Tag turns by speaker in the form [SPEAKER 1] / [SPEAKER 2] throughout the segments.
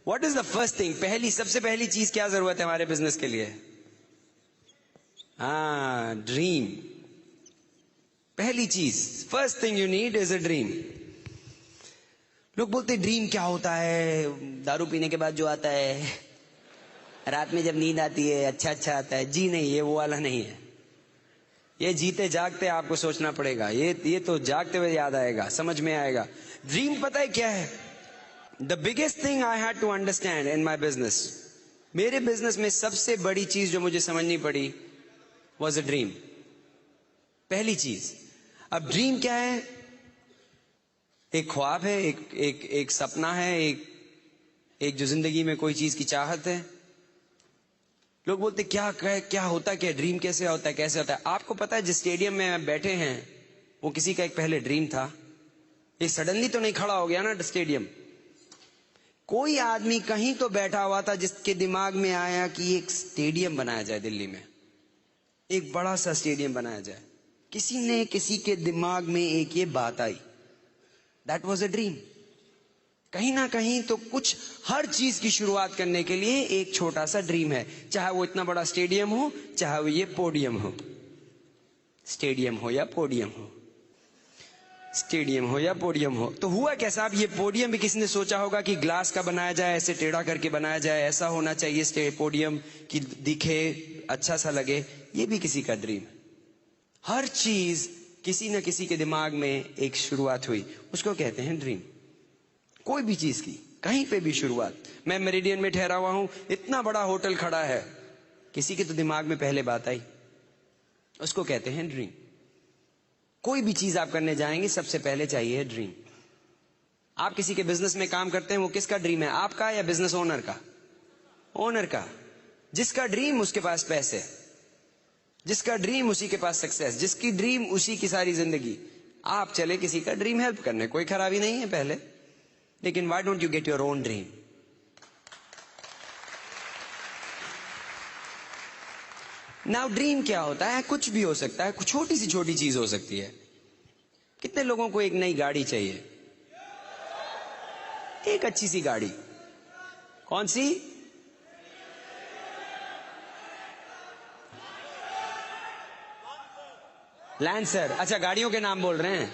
[SPEAKER 1] What is the first thing, सबसे पहली चीज क्या जरूरत है हमारे बिजनेस के लिए? ड्रीम। पहली चीज, first thing you need is a dream. लोग बोलते ड्रीम क्या होता है? दारू पीने के बाद जो आता है, रात में जब नींद आती है, अच्छा आता है। जी नहीं, ये वो वाला नहीं है। ये जीते जागते आपको सोचना पड़ेगा। ये तो जागते हुए याद आएगा, समझ में आएगा। ड्रीम पता है क्या है? The biggest thing I had to understand in my business, मेरे बिजनेस में सबसे बड़ी चीज जो मुझे समझनी पड़ी वॉज अ ड्रीम। पहली चीज। अब ड्रीम क्या है? एक ख्वाब है, एक सपना है, एक जो जिंदगी में कोई चीज की चाहत है। लोग बोलते क्या होता, क्या ड्रीम कैसे होता है, कैसे होता है? आपको पता है जिस स्टेडियम में बैठे हैं वो किसी का एक पहले ड्रीम था। ये सडनली तो नहीं खड़ा हो गया ना स्टेडियम। कोई आदमी कहीं तो बैठा हुआ था जिसके दिमाग में आया कि एक स्टेडियम बनाया जाए दिल्ली में, एक बड़ा सा स्टेडियम बनाया जाए। किसी के दिमाग में एक ये बात आई, दैट वॉज अ ड्रीम। कहीं ना कहीं तो कुछ, हर चीज की शुरुआत करने के लिए एक छोटा सा ड्रीम है, चाहे वो इतना बड़ा स्टेडियम हो, चाहे वो ये पोडियम हो। स्टेडियम हो या पोडियम हो, स्टेडियम हो या पोडियम हो। तो हुआ कैसा? अब ये पोडियम भी किसी ने सोचा होगा कि ग्लास का बनाया जाए, ऐसे टेढ़ा करके बनाया जाए, ऐसा होना चाहिए पोडियम कि दिखे, अच्छा सा लगे। ये भी किसी का ड्रीम है। हर चीज किसी न किसी के दिमाग में एक शुरुआत हुई, उसको कहते हैं ड्रीम। कोई भी चीज की, कहीं पे भी शुरुआत। मैं मेरिडियन में ठहरा हुआ हूं, इतना बड़ा होटल खड़ा है, किसी के तो दिमाग में पहले बात आई, उसको कहते हैं ड्रीम। कोई भी चीज आप करने जाएंगे सबसे पहले चाहिए ड्रीम। आप किसी के बिजनेस में काम करते हैं, वो किसका ड्रीम है? आपका या बिजनेस ओनर का? ओनर का। जिसका ड्रीम उसके पास पैसे, जिसका ड्रीम उसी के पास सक्सेस, जिसकी ड्रीम उसी की सारी जिंदगी। आप चले किसी का ड्रीम हेल्प करने, कोई खराबी नहीं है पहले, लेकिन why don't you get your own dream? Now dream क्या होता है? कुछ भी हो सकता है, छोटी सी छोटी चीज हो सकती है। कितने लोगों को एक नई गाड़ी चाहिए? एक अच्छी सी गाड़ी। कौन सी? लैंसर। अच्छा, गाड़ियों के नाम बोल रहे हैं।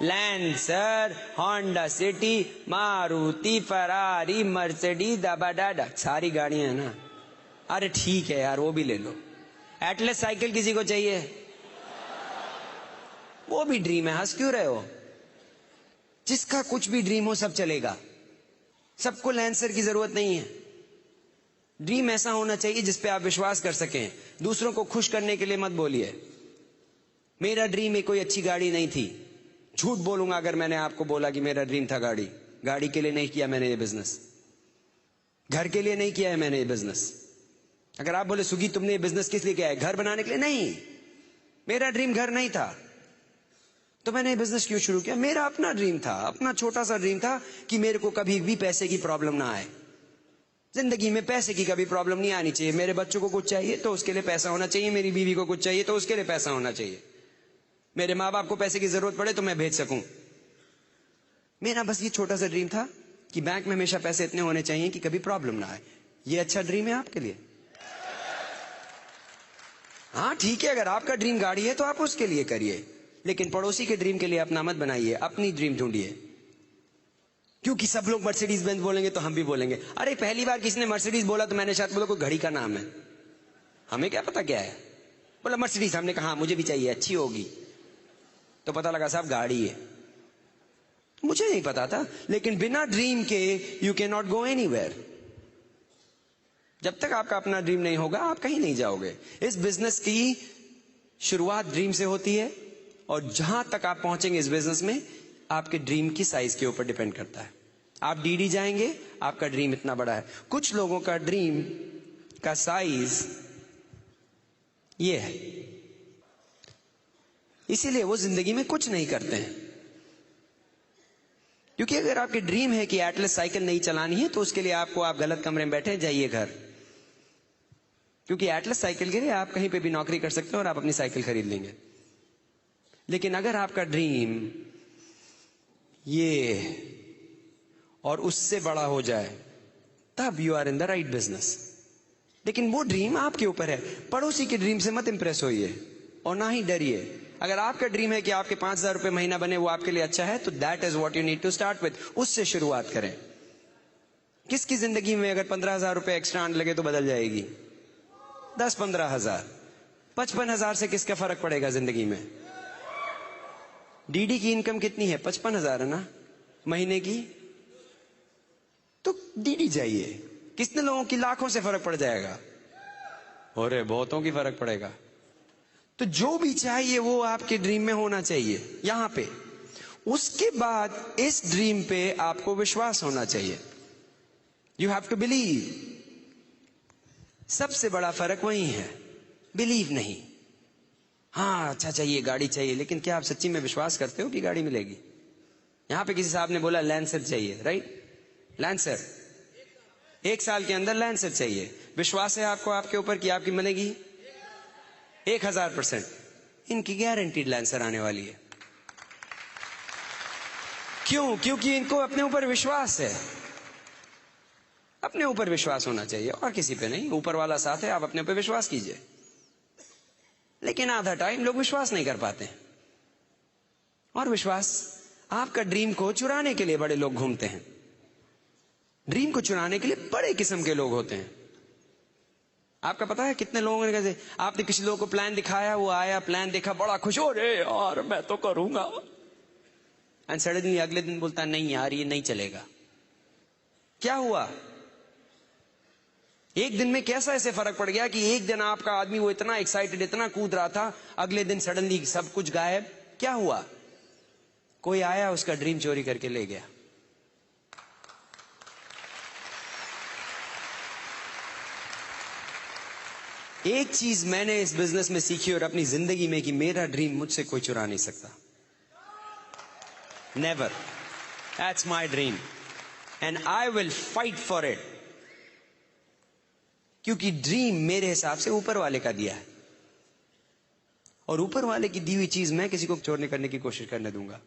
[SPEAKER 1] Lancer, Honda City, Maruti, Ferrari, Mercedes, दाबाडाडा, सारी गाड़ियां हैं ना। अरे ठीक है यार, वो भी ले लो। एटलस साइकिल किसी को चाहिए? वो भी ड्रीम है, हंस क्यों रहे हो? जिसका कुछ भी ड्रीम हो सब चलेगा, सबको लैंसर की जरूरत नहीं है। ड्रीम ऐसा होना चाहिए जिसपे आप विश्वास कर सकें। दूसरों को खुश करने के लिए मत बोलिए मेरा ड्रीम में कोई अच्छी गाड़ी नहीं थी। झूठ बोलूंगा अगर मैंने आपको बोला कि मेरा ड्रीम था गाड़ी। गाड़ी के लिए नहीं किया मैंने ये बिजनेस, घर के लिए नहीं किया है मैंने ये बिजनेस। अगर आप बोले सुगी तुमने ये बिजनेस किस लिए किया है? घर बनाने के लिए? नहीं, मेरा ड्रीम घर नहीं था, तो मैंने ये बिजनेस क्यों शुरू किया? मेरा अपना ड्रीम था, अपना छोटा सा ड्रीम था कि मेरे को कभी भी पैसे की प्रॉब्लम ना आए। जिंदगी में पैसे की कभी प्रॉब्लम नहीं आनी चाहिए। मेरे बच्चों को कुछ चाहिए तो उसके लिए पैसा होना चाहिए, मेरी बीवी को कुछ चाहिए तो उसके लिए पैसा होना चाहिए, मेरे माँ बाप को पैसे की जरूरत पड़े तो मैं भेज सकूं। मेरा बस ये छोटा सा ड्रीम था कि बैंक में हमेशा पैसे इतने होने चाहिए कि कभी प्रॉब्लम ना आए। ये अच्छा ड्रीम है आपके लिए? हाँ ठीक है, अगर आपका ड्रीम गाड़ी है तो आप उसके लिए करिए, लेकिन पड़ोसी के ड्रीम के लिए अपना मत बनाइए, अपनी ड्रीम ढूंढिए। क्योंकि सब लोग मर्सिडीज बेंज बोलेंगे तो हम भी बोलेंगे। अरे पहली बार किसी ने मर्सिडीज बोला तो मैंने शायद बोला कोई घड़ी का नाम है, हमें क्या पता क्या है। बोला मर्सिडीज, हमने कहा मुझे भी चाहिए, अच्छी होगी, तो पता लगा साहब गाड़ी है। मुझे नहीं पता था, लेकिन बिना ड्रीम के you can not go anywhere. जब तक आपका अपना ड्रीम नहीं होगा आप कहीं नहीं जाओगे। इस बिजनेस की शुरुआत ड्रीम से होती है, और जहां तक आप पहुंचेंगे इस बिजनेस में आपके ड्रीम की साइज के ऊपर डिपेंड करता है। आप डीडी जाएंगे, आपका ड्रीम इतना बड़ा है। कुछ लोगों का ड्रीम का साइज ये है, इसीलिए वो जिंदगी में कुछ नहीं करते हैं। क्योंकि अगर आपकी ड्रीम है कि एटलस साइकिल नहीं चलानी है तो उसके लिए आप गलत कमरे में बैठे, जाइए घर। क्योंकि एटलस साइकिल के लिए आप कहीं पे भी नौकरी कर सकते हो और आप अपनी साइकिल खरीद लेंगे। लेकिन अगर आपका ड्रीम ये और उससे बड़ा हो जाए तब you are in the right business. लेकिन वो ड्रीम आपके ऊपर है, पड़ोसी के ड्रीम से मत इंप्रेस होइए और ना ही डरिए। अगर आपका ड्रीम है कि आपके 5,000 रुपए महीना बने, वो आपके लिए अच्छा है, तो that is what you need to start with. उससे शुरुआत करें। किसकी जिंदगी में अगर 15,000 रुपए एक्स्ट्रा आने लगे तो बदल जाएगी? 10-15,000, 55,000 से किसका फर्क पड़ेगा जिंदगी में? डीडी की इनकम कितनी है? 55,000 है ना महीने की, तो डीडी चाहिए। कितने लोगों की लाखों से फर्क पड़ जाएगा? और बहुतों की फर्क पड़ेगा। तो जो भी चाहिए वो आपके ड्रीम में होना चाहिए यहां पे। उसके बाद इस ड्रीम पे आपको विश्वास होना चाहिए। You have to believe. सबसे बड़ा फर्क वही है, बिलीव नहीं। हाँ अच्छा चाहिए, गाड़ी चाहिए, लेकिन क्या आप सच्ची में विश्वास करते हो कि गाड़ी मिलेगी? यहां पे किसी साहब ने बोला लैंसर चाहिए, राइट? लैंसर 1 साल के अंदर लैंसर चाहिए। विश्वास है आपको आपके ऊपर कि आपकी मिलेगी? 1000%। इनकी गारंटीड लैंसर आने वाली है। क्यों? क्योंकि इनको अपने ऊपर विश्वास है। अपने ऊपर विश्वास होना चाहिए और किसी पे नहीं। ऊपर वाला साथ है, आप अपने ऊपर विश्वास कीजिए। लेकिन आधा टाइम लोग विश्वास नहीं कर पाते। और विश्वास, आपका ड्रीम को चुराने के लिए बड़े लोग घूमते हैं। ड्रीम को चुराने के लिए बड़े किस्म के लोग होते हैं। आपका पता है कितने लोगों ने कैसे, आपने किसी लोगों को प्लान दिखाया, वो आया, प्लान देखा, बड़ा खुश हो रे यार मैं तो करूंगा, एंड सडनली अगले दिन बोलता नहीं यार ये नहीं चलेगा। क्या हुआ? एक दिन में कैसा ऐसे फर्क पड़ गया कि एक दिन आपका आदमी वो इतना एक्साइटेड, इतना कूद रहा था, अगले दिन सडनली सब कुछ गायब। क्या हुआ? कोई आया उसका ड्रीम चोरी करके ले गया। एक चीज मैंने इस बिजनेस में सीखी और अपनी जिंदगी में कि मेरा ड्रीम मुझसे कोई चुरा नहीं सकता। Never. That's my dream and I will fight for it. क्योंकि ड्रीम मेरे हिसाब से ऊपर वाले का दिया है, और ऊपर वाले की दी हुई चीज मैं किसी को चोरने करने की कोशिश करने दूंगा?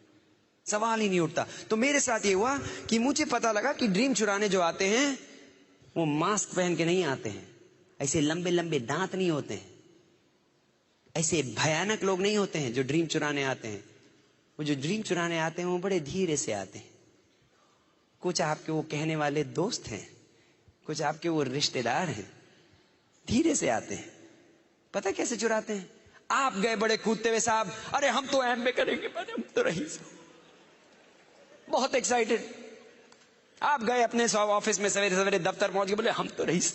[SPEAKER 1] सवाल ही नहीं उठता। तो मेरे साथ ये हुआ कि मुझे पता लगा कि ड्रीम चुराने जो आते हैं वो मास्क पहन के नहीं आते हैं, ऐसे लंबे लंबे दांत नहीं होते हैं, ऐसे भयानक लोग नहीं होते हैं जो ड्रीम चुराने आते हैं। वो जो ड्रीम चुराने आते हैं वो बड़े धीरे से आते हैं। कुछ आपके वो कहने वाले दोस्त हैं, कुछ आपके वो रिश्तेदार हैं, धीरे से आते हैं। पता कैसे चुराते हैं? आप गए बड़े कूदते हुए, साहब अरे हम तो एमबीए करेंगे, हम तो रईस, बहुत एक्साइटेड। आप गए अपने ऑफिस में, सवेरे सवेरे दफ्तर पहुंच गए, बोले हम तो रईस।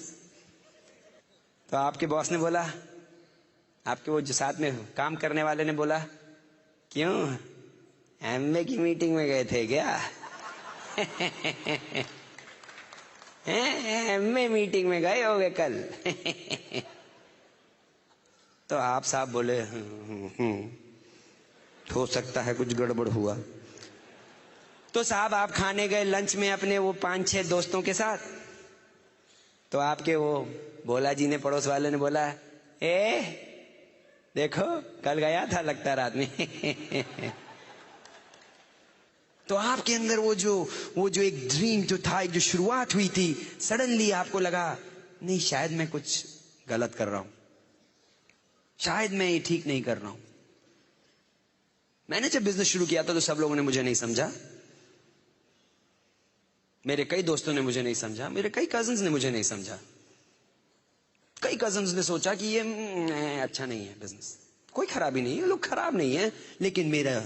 [SPEAKER 1] तो आपके बॉस ने बोला, आपके वो जो साथ में काम करने वाले ने बोला, क्यों एमबीए की मीटिंग में गए थे क्या? एमए मीटिंग में गए होगे कल। तो आप साहब बोले हो सकता है कुछ गड़बड़ हुआ। तो साहब आप खाने गए लंच में अपने वो 5-6 दोस्तों के साथ। तो आपके वो भोला जी ने, पड़ोस वाले ने बोला, देखो कल गया था लगता रात में। तो आपके अंदर वो जो एक ड्रीम जो था, एक जो शुरुआत हुई थी, सडनली आपको लगा नहीं शायद मैं कुछ गलत कर रहा हूं, शायद मैं ये ठीक नहीं कर रहा हूं। मैंने जब बिजनेस शुरू किया था तो सब लोगों ने मुझे नहीं समझा, मेरे कई दोस्तों ने मुझे नहीं समझा, मेरे कई कजिन्स ने मुझे नहीं समझा। कई कजिन्स ने सोचा कि ये अच्छा नहीं है बिजनेस। कोई खराबी नहीं है, लोग खराब नहीं है, लेकिन मेरा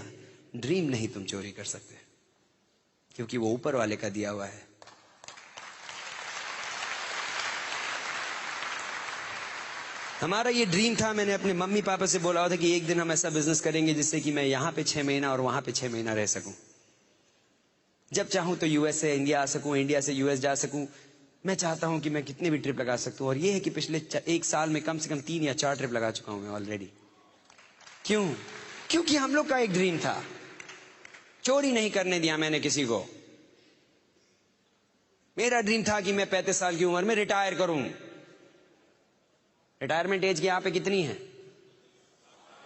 [SPEAKER 1] ड्रीम नहीं तुम चोरी कर सकते, क्योंकि वो ऊपर वाले का दिया हुआ है। हमारा ये ड्रीम था, मैंने अपने मम्मी पापा से बोला था कि एक दिन हम ऐसा बिजनेस करेंगे जिससे कि मैं यहां पे 6 महीना और वहां पे 6 महीना रह सकूं। जब चाहूं तो यूएस से इंडिया आ सकूं, इंडिया से यूएस जा सकूं। मैं चाहता हूं कि मैं कितने भी ट्रिप लगा सकता हूं, और ये है कि पिछले 1 साल में कम से कम 3 या 4 ट्रिप लगा चुका हूं मैं ऑलरेडी। क्यों? क्योंकि हम लोग का एक ड्रीम था, चोरी नहीं करने दिया मैंने किसी को। मेरा ड्रीम था कि मैं 35 साल की उम्र में रिटायर करूं। रिटायरमेंट एज की यहां पे कितनी है?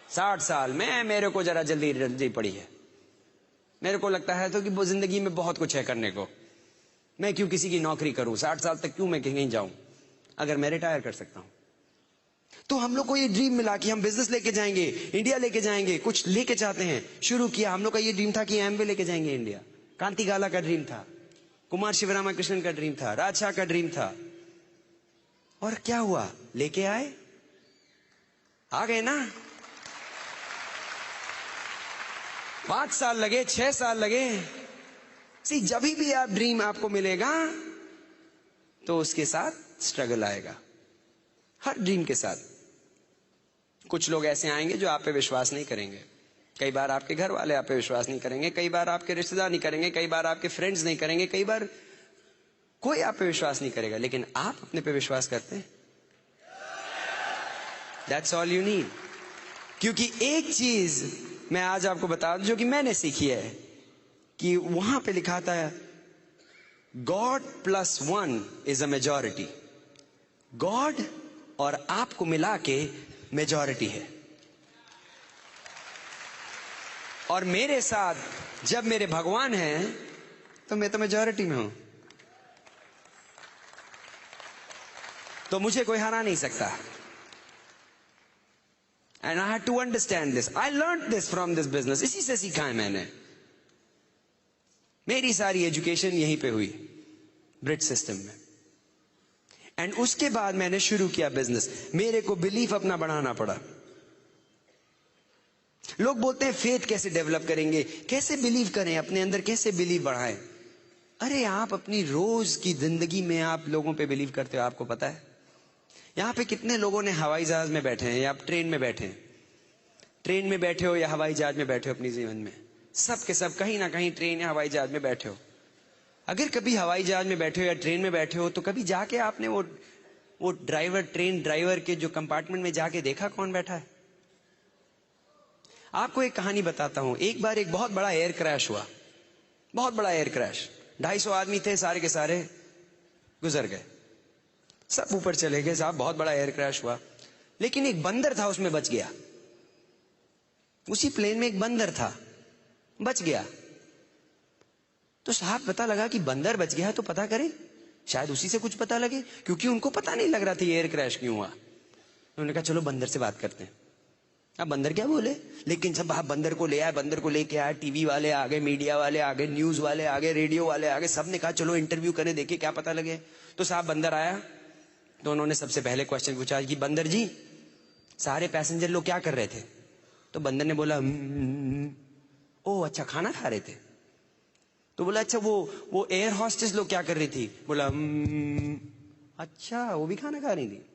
[SPEAKER 1] 60 साल में। मेरे को जरा जल्दी पड़ी है। मेरे को लगता है तो कि वो जिंदगी में बहुत कुछ है करने को। मैं क्यों किसी की नौकरी करूं, 60 साल तक क्यों मैं कहीं जाऊं अगर मैं रिटायर कर सकता हूं। तो हम लोग को ये ड्रीम मिला कि हम बिजनेस लेके जाएंगे, इंडिया लेके जाएंगे, कुछ लेके चाहते हैं। शुरू किया, हम लोग का ये ड्रीम था कि एमवे लेके जाएंगे इंडिया। कांति गाला का ड्रीम था, कुमार शिवरामाकृष्णन का ड्रीम था, राजशाह का ड्रीम था। और क्या हुआ, लेके आए, आ गए ना। 5 साल लगे, 6 साल लगे। सी, जब भी आप ड्रीम आपको मिलेगा तो उसके साथ स्ट्रगल आएगा, हर ड्रीम के साथ। कुछ लोग ऐसे आएंगे जो आप पे विश्वास नहीं करेंगे। कई बार आपके घर वाले आप पे विश्वास नहीं करेंगे, कई बार आपके रिश्तेदार नहीं करेंगे, कई बार आपके फ्रेंड्स नहीं करेंगे, कई बार कोई आप पे विश्वास नहीं करेगा, लेकिन आप अपने पे विश्वास करते हैं। That's all you need। क्योंकि एक चीज मैं आज आपको बता दूं जो कि मैंने सीखी है, कि वहां पे लिखा था God +1 is a majority। God और आपको मिला के मेजॉरिटी है। और मेरे साथ जब मेरे भगवान हैं तो मैं तो मेजॉरिटी में हूं, तो मुझे कोई हरा नहीं सकता। And I had to understand this. I learn this from this business. इसी से सीखा है मैंने। मेरी सारी एजुकेशन यहीं पे हुई, ब्रिट सिस्टम में। एंड उसके बाद मैंने शुरू किया बिजनेस। मेरे को बिलीफ अपना बढ़ाना पड़ा। लोग बोलते हैं फेथ कैसे डेवलप करेंगे, कैसे बिलीव करें, अपने अंदर कैसे बिलीव बढ़ाएं। अरे आप अपनी रोज की जिंदगी में आप लोगों पे बिलीव करते हो, आपको पता है। यहां पे कितने लोगों ने हवाई जहाज में बैठे हैं या आप ट्रेन में बैठे हैं, ट्रेन में बैठे हो या हवाई जहाज में बैठे हो अपने जीवन में, सब के सब कहीं ना कहीं ट्रेन या हवाई जहाज में बैठे हो। अगर कभी हवाई जहाज में बैठे हो या ट्रेन में बैठे हो तो कभी जाके आपने वो ड्राइवर, ट्रेन ड्राइवर के जो कंपार्टमेंट में जाके देखा कौन बैठा है। आपको एक कहानी बताता हूं। एक बार एक बहुत बड़ा एयर क्रैश हुआ, बहुत बड़ा एयर क्रैश। 250 आदमी थे, सारे के सारे गुजर गए, सब ऊपर चले गए साहब, बहुत बड़ा एयर क्रैश हुआ। लेकिन एक बंदर था उसमें, बच गया। उसी प्लेन में एक बंदर था, बच गया। तो साहब पता लगा कि बंदर बच गया है, तो पता करें, शायद उसी से कुछ पता लगे, क्योंकि उनको पता नहीं लग रहा था एयर क्रैश क्यों हुआ। उन्होंने कहा चलो बंदर से बात करते हैं। अब बंदर क्या बोले, लेकिन सब आप बंदर को ले आए, बंदर को लेके आए, टीवी वाले आ गए, मीडिया वाले आ गए, न्यूज वाले आ गए, रेडियो वाले आ गए, सबने कहा चलो इंटरव्यू करें, देखिए क्या पता लगे। तो साहब बंदर आया, तो उन्होंने सबसे पहले क्वेश्चन पूछा कि बंदर जी, सारे पैसेंजर लोग क्या कर रहे थे। तो बंदर ने बोला ओह अच्छा, खाना खा रहे थे। तो बोला अच्छा वो एयर हॉस्टेस लोग क्या कर रही थी। बोला अच्छा, वो भी खाना खा रही थी।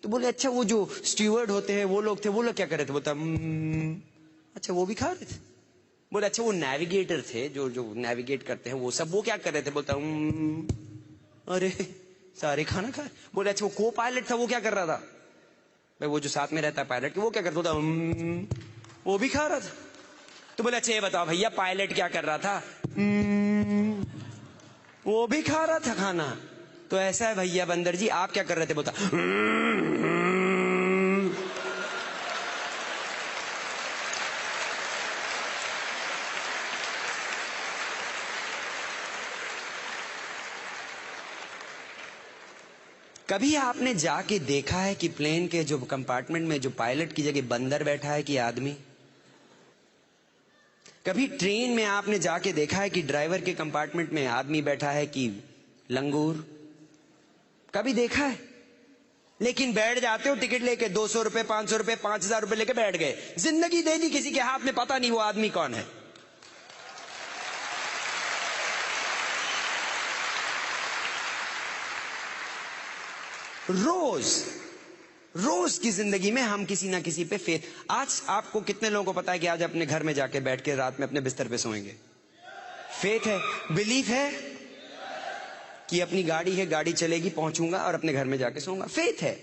[SPEAKER 1] तो बोले अच्छा वो जो स्टीवर्ड होते हैं वो लोग थे, वो लोग क्या कर रहे थे। बोलता अच्छा, वो भी खा रहे थे। बोले अच्छा वो नेविगेटर थे, जो नेविगेट करते हैं वो सब, वो क्या कर रहे थे। बोलता अरे सारे खाना खाए। बोले अच्छा वो को पायलट था, वो क्या कर रहा था। भाई वो जो साथ में रहता है पायलट के, वो क्या करता था। वो भी खा रहा था। तो बोले अच्छा ये बताओ भैया, पायलट क्या कर रहा था। वो भी खा रहा था खाना। तो ऐसा है भैया बंदर जी, आप क्या कर रहे थे। बोलता कभी आपने जाके देखा है कि प्लेन के जो कंपार्टमेंट में जो पायलट की जगह बंदर बैठा है कि आदमी। कभी ट्रेन में आपने जाके देखा है कि ड्राइवर के कंपार्टमेंट में आदमी बैठा है कि लंगूर। कभी देखा है। लेकिन बैठ जाते हो टिकट लेके, 200 रुपए, 500 रुपए, 5000 रुपए लेके बैठ गए, जिंदगी दे दी किसी के हाथ में, पता नहीं वो आदमी कौन है। रोज की जिंदगी में हम किसी ना किसी पे फेथ। आज आपको कितने लोगों को पता है कि आज अपने घर में जाके बैठ के रात में अपने बिस्तर पे सोएंगे। फेथ है, बिलीफ है कि अपनी गाड़ी है, गाड़ी चलेगी, पहुंचूंगा और अपने घर में जाके सोऊंगा। फेथ है।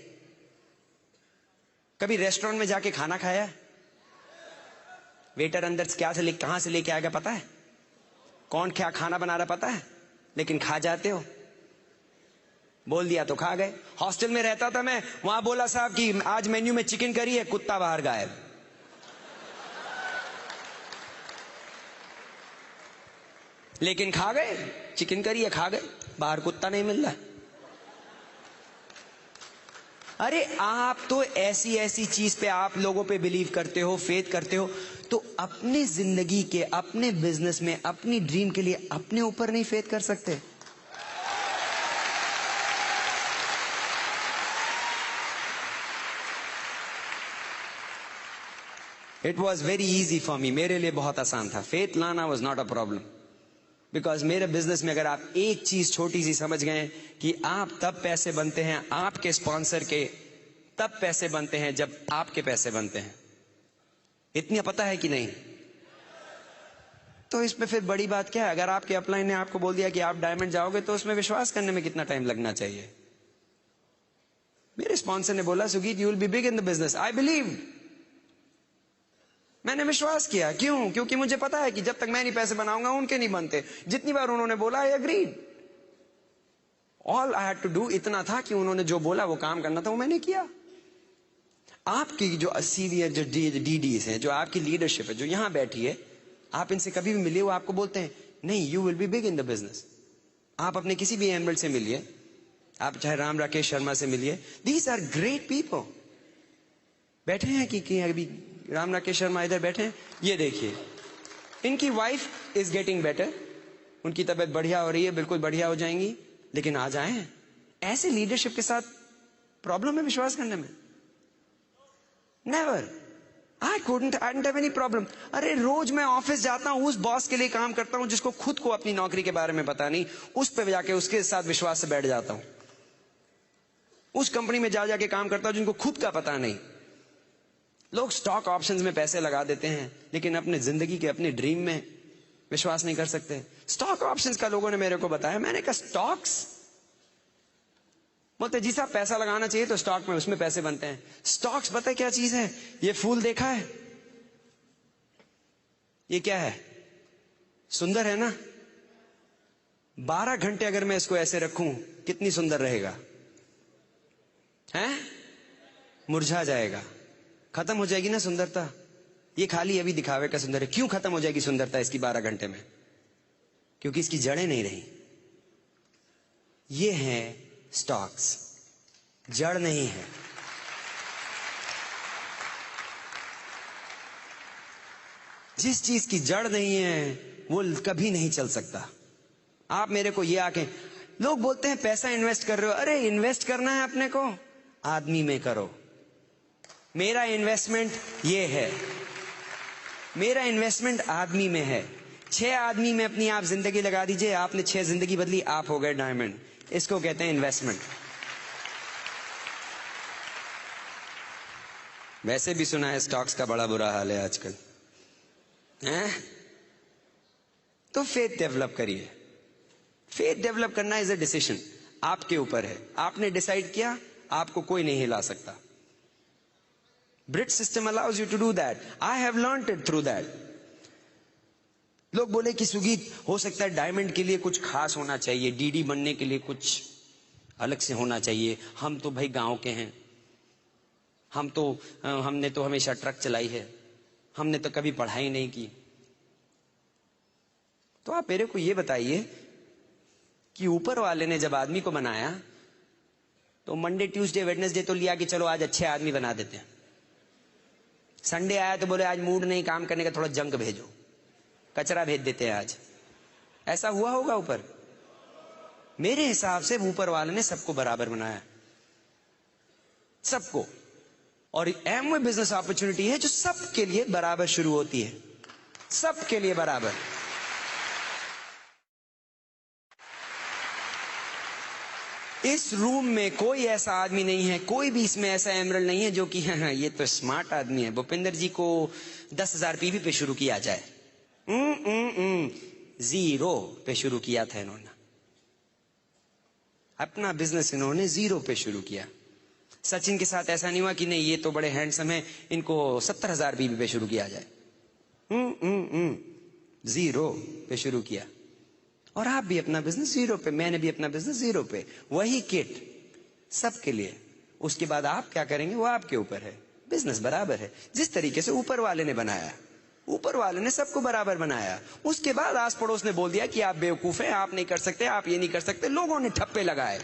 [SPEAKER 1] कभी रेस्टोरेंट में जाके खाना खाया, वेटर अंदर क्या से कहां से लेके आएगा पता है, कौन क्या खाना बना रहा पता है, लेकिन खा जाते हो। बोल दिया तो खा गए। हॉस्टल में रहता था मैं, वहां बोला साहब कि आज मेन्यू में चिकन करी है, कुत्ता बाहर गायब। लेकिन खा गए, चिकन करी है खा गए, बाहर कुत्ता नहीं मिल रहा। अरे आप तो ऐसी ऐसी चीज पे आप लोगों पे बिलीव करते हो, फेथ करते हो, तो अपनी जिंदगी के, अपने बिजनेस में, अपनी ड्रीम के लिए अपने ऊपर नहीं फेथ कर सकते? It was very easy for me, मेरे लिए बहुत आसान था। फेथ लाना was not a problem, because मेरे बिजनेस में अगर आप एक चीज छोटी सी समझ गए कि आप तब पैसे बनते हैं, आपके स्पॉन्सर के तब पैसे बनते हैं जब आपके पैसे बनते हैं, इतनी पता है कि नहीं? तो इसमें फिर बड़ी बात क्या है? अगर आपके अपलाइन ने आपको बोल दिया कि आप डायमंड जाओगे, तो उसमें विश्वास करने में कितना टाइम लगना चाहिए? मेरे स्पॉन्सर ने बोला, Sugeet you will be big in the business. I believe, मैंने विश्वास किया। क्यों? क्योंकि मुझे पता है कि जब तक मैं नहीं पैसे बनाऊंगा उनके नहीं बनते। जितनी बार उन्होंने बोला, I agreed. All I had to do इतना था कि उन्होंने जो बोला वो काम करना था, वो मैंने किया। आपकी जो सीनियर जो डीडीज हैं, जो आपकी लीडरशिप है, जो यहां बैठी है, आप इनसे कभी भी मिलिए, वो आपको बोलते हैं नहीं, you will be big in the business. आप अपने किसी भी एमरल्ड से मिलिए, आप चाहे राम राकेश शर्मा से मिलिए, दीज आर ग्रेट पीपल। बैठे हैं कि अभी राम राकेश शर्मा इधर बैठे हैं, ये देखिए, इनकी वाइफ इज गेटिंग बेटर, उनकी तबीयत बढ़िया हो रही है, बिल्कुल बढ़िया हो जाएंगी, लेकिन आज आए हैं। ऐसे लीडरशिप के साथ प्रॉब्लम है विश्वास करने में? Never. I don't have any problem. अरे रोज मैं ऑफिस जाता हूं, उस बॉस के लिए काम करता हूं जिसको खुद को अपनी नौकरी के बारे में पता नहीं, उस पर जाके उसके साथ विश्वास से बैठ जाता हूं। उस कंपनी में जा जाके काम करता हूं जिनको खुद का पता नहीं। लोग स्टॉक ऑप्शंस में पैसे लगा देते हैं, लेकिन अपने जिंदगी के, अपने ड्रीम में विश्वास नहीं कर सकते। स्टॉक ऑप्शंस का लोगों ने मेरे को बताया, मैंने कहा स्टॉक्स? बोलते जी साहब पैसा लगाना चाहिए तो स्टॉक में, उसमें पैसे बनते हैं। स्टॉक्स पता है क्या चीज है? ये फूल देखा है? ये क्या है? सुंदर है ना? 12 घंटे अगर मैं इसको ऐसे रखूं, कितनी सुंदर रहेगा? हैं? मुरझा जाएगा, खत्म हो जाएगी ना सुंदरता। ये खाली अभी दिखावे का सुंदर है। क्यों खत्म हो जाएगी सुंदरता इसकी 12 घंटे में? क्योंकि इसकी जड़ें नहीं रही। ये है स्टॉक्स, जड़ नहीं है। जिस चीज की जड़ नहीं है वो कभी नहीं चल सकता। आप मेरे को ये आके, लोग बोलते हैं पैसा इन्वेस्ट कर रहे हो। अरे इन्वेस्ट करना है अपने को, आदमी में करो। मेरा इन्वेस्टमेंट ये है, मेरा इन्वेस्टमेंट आदमी में है। 6 आदमी में अपनी आप जिंदगी लगा दीजिए, आपने 6 जिंदगी बदली, आप हो गए डायमंड। इसको कहते हैं इन्वेस्टमेंट। वैसे भी सुना है स्टॉक्स का बड़ा बुरा हाल है आजकल, हैं? तो फेथ डेवलप करिए। फेथ डेवलप करना इज अ डिसीजन, आपके ऊपर है। आपने डिसाइड किया, आपको कोई नहीं हिला सकता। Brit system allows you to do that. I have learned it through that. लोग बोले कि सुगीत, हो सकता है डायमंड के लिए कुछ खास होना चाहिए, डीडी बनने के लिए कुछ अलग से होना चाहिए। हम तो भाई गांव के हैं, हमने तो हमेशा ट्रक चलाई है, हमने तो कभी पढ़ाई नहीं की। तो आप मेरे को ये बताइए कि ऊपर वाले ने जब आदमी को बनाया तो मंडे ट्यूसडे वेडनेसडे तो लिया कि चलो आज अच्छे आदमी बना देते हैं। संडे आया तो बोले आज मूड नहीं काम करने का, थोड़ा जंक भेजो, कचरा भेज देते हैं आज। ऐसा हुआ होगा ऊपर? मेरे हिसाब से ऊपर वाले ने सबको बराबर बनाया, सबको। और एमवे बिजनेस अपॉर्चुनिटी है जो सबके लिए बराबर शुरू होती है, सबके लिए बराबर। इस रूम में कोई ऐसा आदमी नहीं है, कोई भी इसमें ऐसा एमरल्ड नहीं है जो कि हाँ ये तो स्मार्ट आदमी है, भूपिंदर जी को 10,000 पीवी पे शुरू किया जाए। 0 पे शुरू किया था इन्होंने अपना बिजनेस, इन्होंने 0 पे शुरू किया। सचिन के साथ ऐसा नहीं हुआ कि नहीं ये तो बड़े हैंडसम है, इनको 70,000 पीवी पे शुरू किया जाए। 0 पे शुरू किया। और आप भी अपना बिजनेस 0 पे, मैंने भी अपना बिजनेस 0 पे, वही किट सबके लिए। उसके बाद आप क्या करेंगे वो आपके ऊपर है, बिजनेस बराबर है जिस तरीके से ऊपर वाले ने बनाया। ऊपर वाले ने सबको बराबर बनाया। उसके बाद आस पड़ोस ने बोल दिया कि आप बेवकूफ हैं, आप नहीं कर सकते, आप ये नहीं कर सकते। लोगों ने ठप्पे लगाए।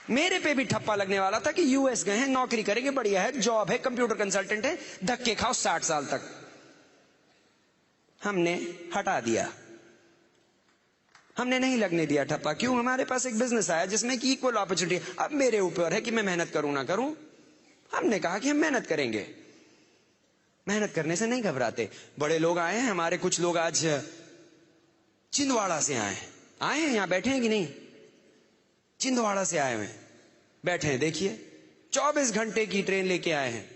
[SPEAKER 1] मेरे पे भी ठप्पा लगने वाला था कि यूएस गए हैं, नौकरी करेंगे, बढ़िया है, जॉब है, कंप्यूटर कंसल्टेंट है, धक्के खाओ 60 साल तक। हमने हटा दिया, हमने नहीं लगने दिया ठप्पा। क्यों? हमारे पास एक बिजनेस आया जिसमें कि इक्वल अपॉर्चुनिटी। अब मेरे ऊपर है कि मैं मेहनत करूं ना करूं। हमने कहा कि हम मेहनत करेंगे, मेहनत करने से नहीं घबराते। बड़े लोग आए हैं हमारे, कुछ लोग आज छिंदवाड़ा से आए हैं, यहां बैठे हैं कि नहीं? छिंदवाड़ा से आए हुए बैठे हैं, देखिए 24 घंटे की ट्रेन लेके आए हैं।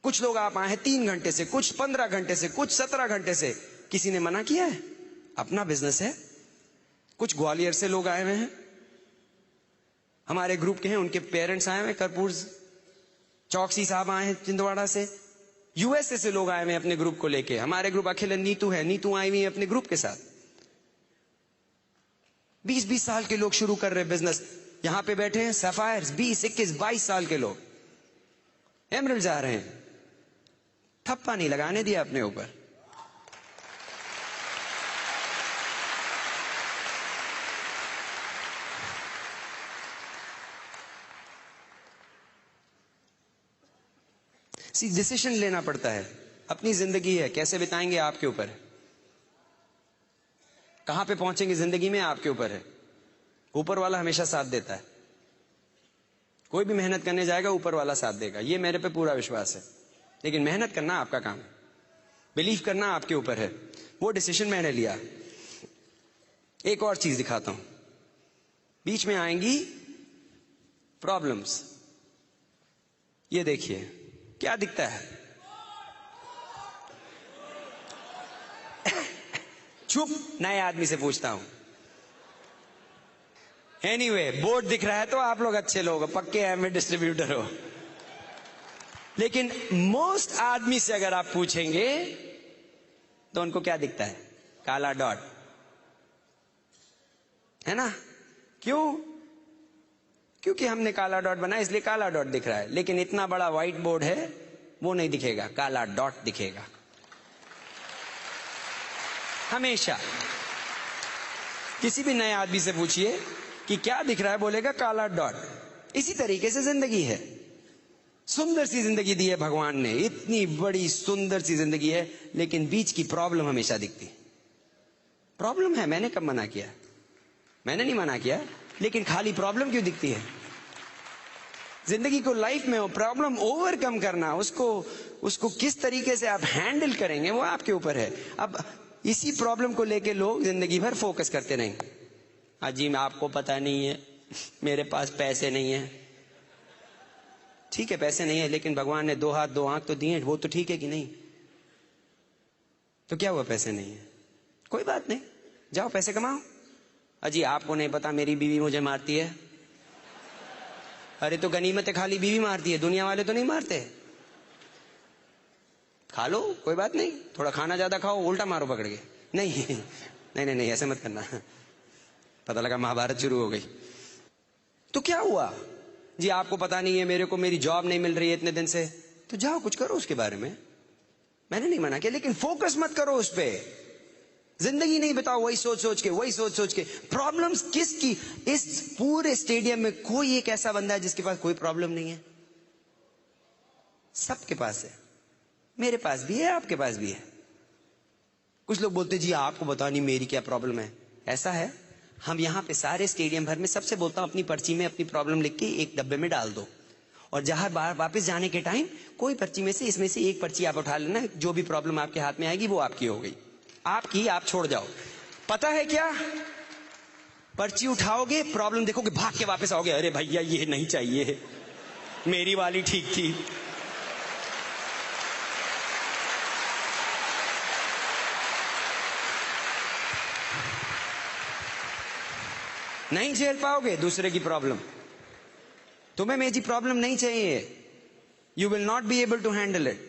[SPEAKER 1] कुछ लोग आप आए हैं 3 घंटे से, कुछ 15 घंटे से, कुछ 17 घंटे से। किसी ने मना किया है? अपना बिजनेस है। कुछ ग्वालियर से लोग आए हुए हैं, हमारे ग्रुप के हैं, उनके पेरेंट्स आए हुए, कर्पूर चौकसी साहब आए हैं छिंदवाड़ा से। यूएसए से लोग आए हुए अपने ग्रुप को लेके। हमारे ग्रुप अखिल नीतू है, नीतू आई हुई है अपने ग्रुप के साथ। 20-20 साल के लोग शुरू कर रहे बिजनेस। यहां पे बैठे हैं सफायर्स, 20, 21, 22 साल के लोग एमरल्ड जा रहे हैं। ठप्पा नहीं लगाने दिया अपने ऊपर। डिसीजन लेना पड़ता है। अपनी जिंदगी है, कैसे बिताएंगे आपके ऊपर है, कहां पे पहुंचेंगे जिंदगी में आपके ऊपर है। ऊपर वाला हमेशा साथ देता है। कोई भी मेहनत करने जाएगा ऊपर वाला साथ देगा, ये मेरे पे पूरा विश्वास है। लेकिन मेहनत करना आपका काम है, बिलीव करना आपके ऊपर है। वो डिसीजन मैंने लिया। एक और चीज दिखाता हूं, बीच में आएंगी प्रॉब्लम्स। ये देखिए क्या दिखता है। चुप, नए आदमी से पूछता हूं। एनीवे, बोर्ड दिख रहा है तो आप लोग अच्छे लोग हो, पक्के एमए डिस्ट्रीब्यूटर हो। लेकिन मोस्ट आदमी से अगर आप पूछेंगे तो उनको क्या दिखता है? काला डॉट, है ना? क्यों? क्योंकि हमने काला डॉट बनाया इसलिए काला डॉट दिख रहा है। लेकिन इतना बड़ा व्हाइट बोर्ड है, वो नहीं दिखेगा, काला डॉट दिखेगा हमेशा। किसी भी नए आदमी से पूछिए कि क्या दिख रहा है, बोलेगा काला डॉट। इसी तरीके से जिंदगी है। सुंदर सी जिंदगी दी है भगवान ने, इतनी बड़ी सुंदर सी जिंदगी है, लेकिन बीच की प्रॉब्लम हमेशा दिखती है। प्रॉब्लम है, मैंने कब मना किया? मैंने नहीं मना किया, लेकिन खाली प्रॉब्लम क्यों दिखती है? जिंदगी को, लाइफ में प्रॉब्लम ओवरकम करना, उसको किस तरीके से आप हैंडल करेंगे वो आपके ऊपर है। अब इसी प्रॉब्लम को लेके लोग जिंदगी भर फोकस करते रहेंगे। अजी आपको पता नहीं है, मेरे पास पैसे नहीं है। ठीक है, पैसे नहीं है, लेकिन भगवान ने 2 हाथ 2 आंख तो दिए, वो तो ठीक है कि नहीं? तो क्या हुआ पैसे नहीं है? कोई बात नहीं, जाओ पैसे कमाओ। अजी आपको नहीं पता मेरी बीवी मुझे मारती है। अरे तो गनीमत है, खाली बीवी मारती है, दुनिया वाले तो नहीं मारते। खा लो, कोई बात नहीं, थोड़ा खाना ज्यादा खाओ, उल्टा मारो पकड़ के। नहीं नहीं नहीं नहीं, ऐसे मत करना। पता लगा महाभारत शुरू हो गई। तो क्या हुआ? जी आपको पता नहीं है, मेरे को मेरी जॉब नहीं मिल रही है इतने दिन से। तो जाओ कुछ करो उसके बारे में, मैंने नहीं मना किया, लेकिन फोकस मत करो उस पर। जिंदगी नहीं बिताओ वही सोच सोच के, वही सोच सोच के। प्रॉब्लम्स किसकी? इस पूरे स्टेडियम में कोई एक ऐसा बंदा है जिसके पास कोई प्रॉब्लम नहीं है? सबके पास है। मेरे पास भी है, आपके पास भी है। कुछ लोग बोलते जी आपको बता नहीं मेरी क्या प्रॉब्लम है। ऐसा है, हम यहां पे सारे स्टेडियम भर में सबसे बोलता हूं अपनी पर्ची में अपनी प्रॉब्लम लिख के एक डब्बे में डाल दो, और जहां बाहर वापस जाने के टाइम कोई पर्ची में से, इसमें से एक पर्ची आप उठा लेना, जो भी प्रॉब्लम आपके हाथ में आएगी वो आपकी हो गई। आपकी, आप छोड़ जाओ। पता है क्या? पर्ची उठाओगे, प्रॉब्लम देखोगे, भाग के वापस आओगे, अरे भैया ये नहीं चाहिए, मेरी वाली ठीक थी। नहीं झेल पाओगे दूसरे की प्रॉब्लम। तुम्हें मेरी प्रॉब्लम नहीं चाहिए, you will not be able to handle it.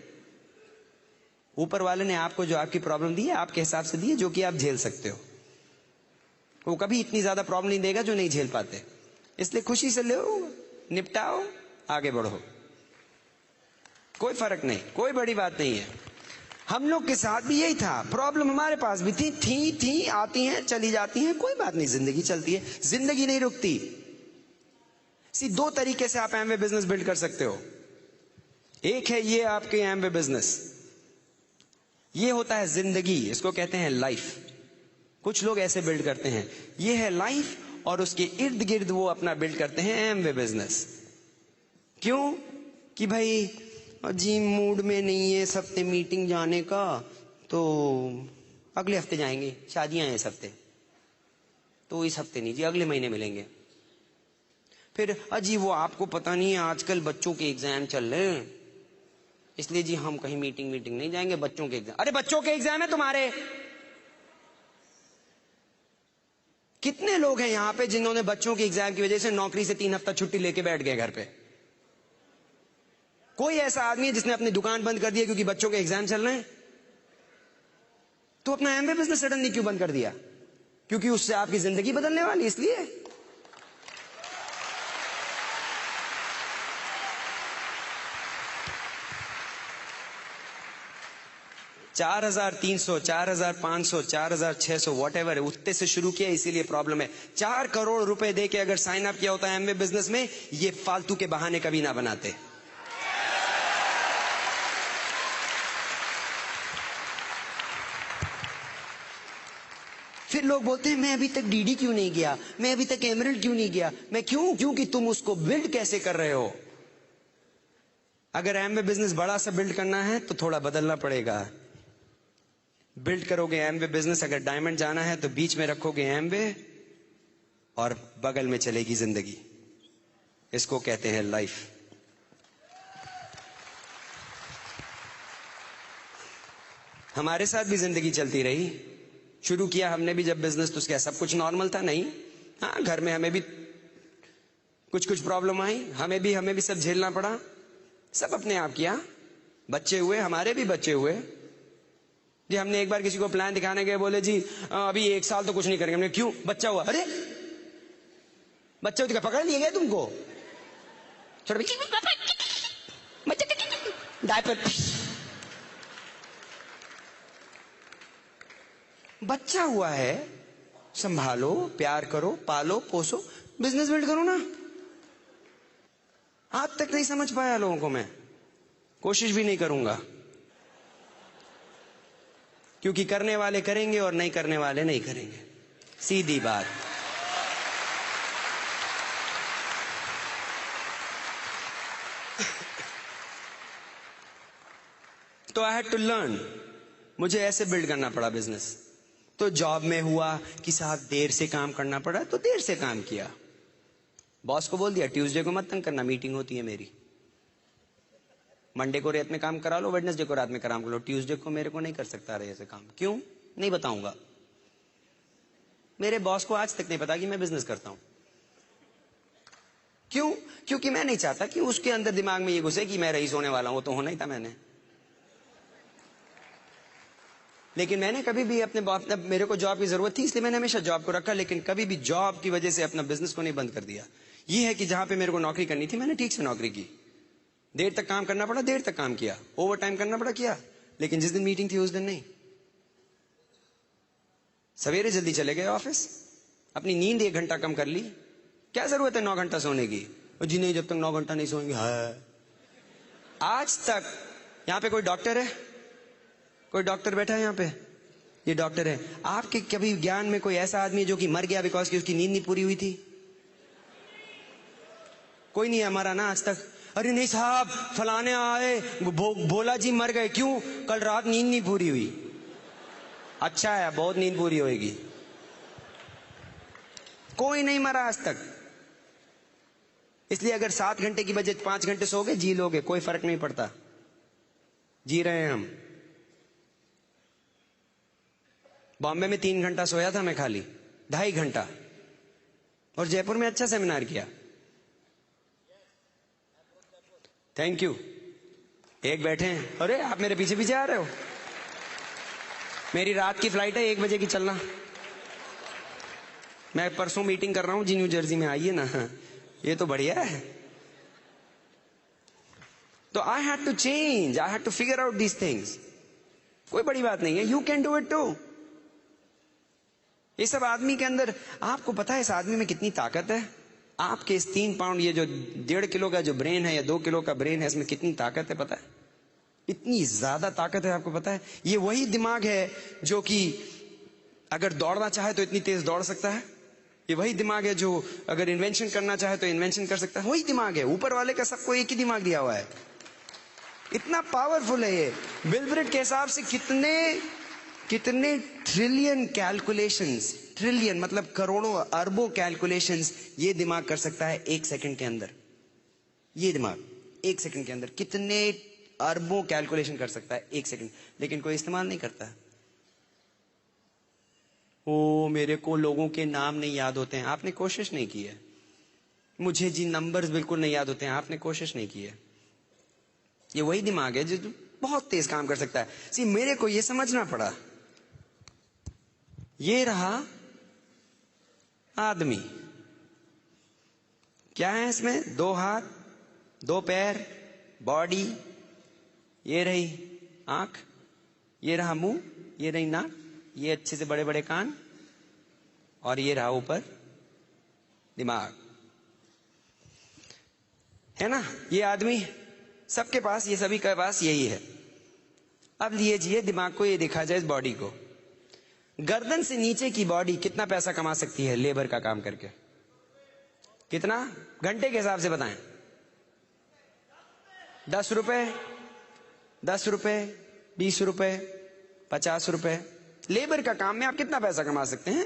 [SPEAKER 1] ऊपर वाले ने आपको जो आपकी प्रॉब्लम दी है, आपके हिसाब से दी है, जो कि आप झेल सकते हो। वो कभी इतनी ज्यादा प्रॉब्लम नहीं देगा जो नहीं झेल पाते। इसलिए खुशी से लो, निपटाओ, आगे बढ़ो, कोई फर्क नहीं, कोई बड़ी बात नहीं है। हम लोग के साथ भी यही था, प्रॉब्लम हमारे पास भी थी, आती हैं चली जाती हैं, कोई बात नहीं, जिंदगी चलती है, जिंदगी नहीं रुकती। दो तरीके से आप एमवे बिजनेस बिल्ड कर सकते हो। एक है ये आपके एमवे बिजनेस, ये होता है जिंदगी, इसको कहते हैं लाइफ। कुछ लोग ऐसे बिल्ड करते हैं, ये है लाइफ, और उसके इर्द गिर्द वो अपना बिल्ड करते हैं एमवे बिजनेस। क्यों? कि भाई जी मूड में नहीं है इस हफ्ते मीटिंग जाने का, तो अगले हफ्ते जाएंगे, शादियां हैं इस हफ्ते, तो इस हफ्ते नहीं जी, अगले महीने मिलेंगे। फिर अजी वो आपको पता नहीं है आजकल बच्चों के एग्जाम चल रहे हैं, इसलिए जी हम कहीं मीटिंग नहीं जाएंगे, बच्चों के एग्जाम। अरे बच्चों के एग्जाम है तुम्हारे? कितने लोग हैं यहां पे जिन्होंने बच्चों के एग्जाम की वजह से नौकरी से 3 हफ्ता छुट्टी लेके बैठ गए घर पे? कोई ऐसा आदमी है जिसने अपनी दुकान बंद कर दिया क्योंकि बच्चों के एग्जाम चल रहे हैं? तो अपना एमवे बिजनेस सडनली क्यों बंद कर दिया? क्योंकि उससे आपकी जिंदगी बदलने वाली, इसलिए। $4,300, $4,500, $4,600 वॉट एवर है, उतने से शुरू किया, इसीलिए प्रॉब्लम है। 4 करोड़ रुपए दे के अगर साइन अप किया होता है एमवे बिजनेस में, ये फालतू के बहाने कभी ना बनाते। फिर लोग बोलते हैं मैं अभी तक डीडी क्यों नहीं गया, मैं अभी तक एमरल्ड क्यों नहीं गया। मैं क्योंकि तुम उसको बिल्ड कैसे कर रहे हो। अगर एमवे बिजनेस बड़ा सा बिल्ड करना है तो थोड़ा बदलना पड़ेगा। बिल्ड करोगे एमवे बिजनेस, अगर डायमंड जाना है तो बीच में रखोगे एमवे और बगल में चलेगी जिंदगी। इसको कहते हैं लाइफ। हमारे साथ भी जिंदगी चलती रही। शुरू किया हमने भी जब बिजनेस, तो उसका सब कुछ नॉर्मल था नहीं। हाँ, घर में हमें भी कुछ प्रॉब्लम आई, हमें भी सब झेलना पड़ा, सब अपने आप किया। बच्चे हुए, हमारे भी बच्चे हुए जी। हमने एक बार किसी को प्लान दिखाने गए, बोले जी अभी 1 साल तो कुछ नहीं करेंगे। हमने क्यों? बच्चा हुआ। अरे बच्चा हुआ पकड़ लिए गए तुमको? डायपर। बच्चा हुआ है, संभालो, प्यार करो, पालो पोसो, बिजनेस बिल्ड करो ना। आज तक नहीं समझ पाया लोगों को, मैं कोशिश भी नहीं करूंगा, क्योंकि करने वाले करेंगे और नहीं करने वाले नहीं करेंगे, सीधी बात। तो आई हैड टू लर्न, मुझे ऐसे बिल्ड करना पड़ा बिजनेस। तो जॉब में हुआ कि साहब देर से काम करना पड़ा, तो देर से काम किया। बॉस को बोल दिया ट्यूसडे को मत तंग करना, मीटिंग होती है मेरी। मंडे को रात में काम करा लो, वेडनेसडे को रात में काम कर लो, ट्यूसडे को मेरे को नहीं कर सकता रहे ऐसे काम। क्यों? नहीं बताऊंगा। मेरे बॉस को आज तक नहीं पता कि मैं बिजनेस करता हूं। क्यों? क्योंकि मैं नहीं चाहता कि उसके अंदर दिमाग में ये घुसे कि मैं रईस होने वाला हूं। तो होना ही था मैंने। लेकिन मैंने कभी भी अपने मेरे को जॉब की जरूरत थी, इसलिए मैंने हमेशा जॉब को रखा, लेकिन कभी भी जॉब की वजह से अपना बिजनेस को नहीं बंद कर दिया। ये है कि जहां पे मेरे को नौकरी करनी थी, मैंने ठीक से नौकरी की। देर तक काम करना पड़ा, देर तक काम किया, ओवर टाइम करना पड़ा, किया। लेकिन जिस दिन मीटिंग थी उस दिन नहीं। सवेरे जल्दी चले गए ऑफिस, अपनी नींद 1 घंटा कम कर ली। क्या जरूरत है 9 घंटा सोने की? जी नहीं, जब तक 9 घंटा नहीं सोएंगे। हाँ, आज तक यहां पे कोई डॉक्टर है? कोई डॉक्टर बैठा है यहां पे? ये डॉक्टर है। आपके कभी ज्ञान में कोई ऐसा आदमी जो कि मर गया बिकॉज की उसकी नींद नहीं पूरी हुई थी? कोई नहीं है हमारा ना आज तक। अरे नहीं साहब, फलाने आए, भोला जी मर गए। क्यों? कल रात नींद नहीं पूरी हुई। अच्छा है, बहुत नींद पूरी होगी। कोई नहीं मरा आज तक। इसलिए अगर 7 घंटे की बजाय 5 घंटे सोगे, जी लोगे, कोई फर्क नहीं पड़ता, जी रहे हैं हम। बॉम्बे में 3 घंटा सोया था मैं, खाली 2.5 घंटा, और जयपुर में अच्छा सेमिनार किया। Thank you. एक बैठे हैं, अरे आप मेरे पीछे पीछे आ रहे हो। मेरी रात की फ्लाइट है, 1 बजे की चलना। मैं परसों मीटिंग कर रहा हूं जी न्यू जर्सी में, आइए ना। ये तो बढ़िया है। तो I had to change, I had to figure out these things. कोई बड़ी बात नहीं है, you can do it too. ये सब आदमी के अंदर, आपको पता है इस आदमी में कितनी ताकत है? आपके इस 3 पाउंड, ये जो 1.5 किलो का जो ब्रेन है या 2 किलो का ब्रेन है, इसमें कितनी ताकत है पता है? इतनी ज्यादा ताकत है, आपको पता है? ये वही दिमाग है जो कि अगर दौड़ना चाहे तो इतनी तेज दौड़ सकता है। ये वही दिमाग है जो अगर इन्वेंशन करना चाहे तो इन्वेंशन कर सकता है। वही दिमाग है, ऊपर वाले का सबको एक ही दिमाग दिया हुआ है। इतना पावरफुल है ये। बिल ब्रेट के हिसाब से कितने ट्रिलियन कैलकुलेशंस, ट्रिलियन मतलब करोड़ों अरबों कैलकुलेशंस ये दिमाग कर सकता है 1 सेकंड के अंदर। ये दिमाग 1 सेकंड के अंदर कितने अरबों कैलकुलेशन कर सकता है 1 सेकंड, लेकिन कोई इस्तेमाल नहीं करता। ओ मेरे को लोगों के नाम नहीं याद होते हैं, आपने कोशिश नहीं की है। मुझे जी नंबर्स बिल्कुल नहीं याद होते हैं, आपने कोशिश नहीं की है। ये वही दिमाग है जो बहुत तेज काम कर सकता है। सी मेरे को ये समझना पड़ा, ये रहा आदमी, क्या है इसमें? 2 हाथ, 2 पैर, बॉडी, ये रही आंख, ये रहा मुंह, ये रही नाक, ये अच्छे से बड़े बड़े कान, और ये रहा ऊपर दिमाग, है ना? ये आदमी सबके पास, ये सभी के पास यही है। अब लीजिए दिमाग को, ये देखा जाए इस बॉडी को, गर्दन से नीचे की बॉडी कितना पैसा कमा सकती है लेबर का काम करके? कितना? घंटे के हिसाब से बताएं। 10 रुपए, 10 रुपए, 20 रुपए, 50 रुपए। लेबर का काम में आप कितना पैसा कमा सकते हैं?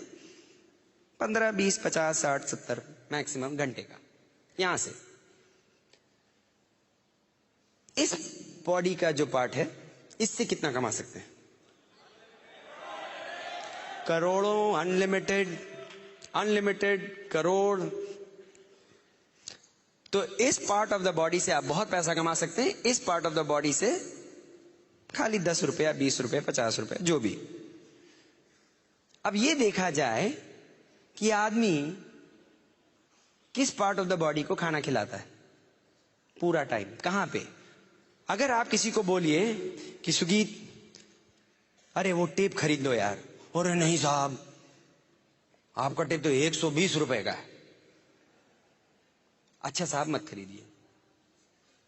[SPEAKER 1] 15, 20, 50, 60, 70 मैक्सिमम घंटे का। यहां से इस बॉडी का जो पार्ट है, इससे कितना कमा सकते हैं? करोड़ों, अनलिमिटेड, अनलिमिटेड, करोड़। तो इस पार्ट ऑफ द बॉडी से आप बहुत पैसा कमा सकते हैं, इस पार्ट ऑफ द बॉडी से खाली 10 रुपया, 20 रुपए, 50 रुपए, जो भी। अब ये देखा जाए कि आदमी किस पार्ट ऑफ द बॉडी को खाना खिलाता है पूरा टाइम, कहां पे? अगर आप किसी को बोलिए कि सुगीत अरे वो टेप खरीद लो यार, अरे नहीं साहब आपका टेप तो 120 रुपए का है। अच्छा साहब मत खरीदिए,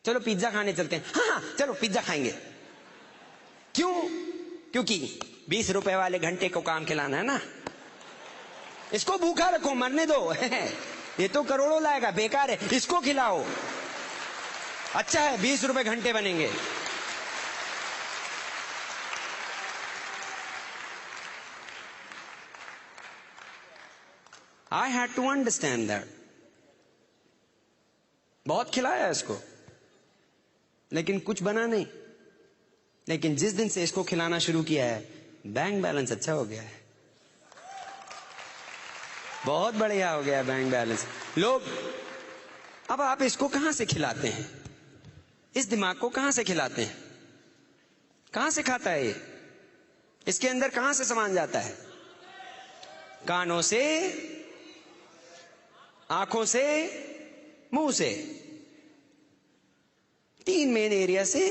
[SPEAKER 1] चलो पिज्जा खाने चलते हैं। हाँ चलो पिज्जा खाएंगे। क्यों? क्योंकि 20 रुपए वाले घंटे को काम खिलाना है ना, इसको भूखा रखो, मरने दो। ये तो करोड़ों लाएगा, बेकार है, इसको खिलाओ। अच्छा है 20 रुपए घंटे बनेंगे। I had to understand that. बहुत खिलाया इसको, लेकिन कुछ बना नहीं। लेकिन जिस दिन से इसको खिलाना शुरू किया है, बैंक बैलेंस अच्छा हो गया है, बहुत बढ़िया हो गया बैंक बैलेंस। लोग, अब आप इसको कहां से खिलाते हैं? इस दिमाग को कहां से खिलाते हैं? कहां से खाता है ये? इसके अंदर कहां से सामान जाता है? कानों से, आंखों से, मुंह से। 3 मेन एरिया से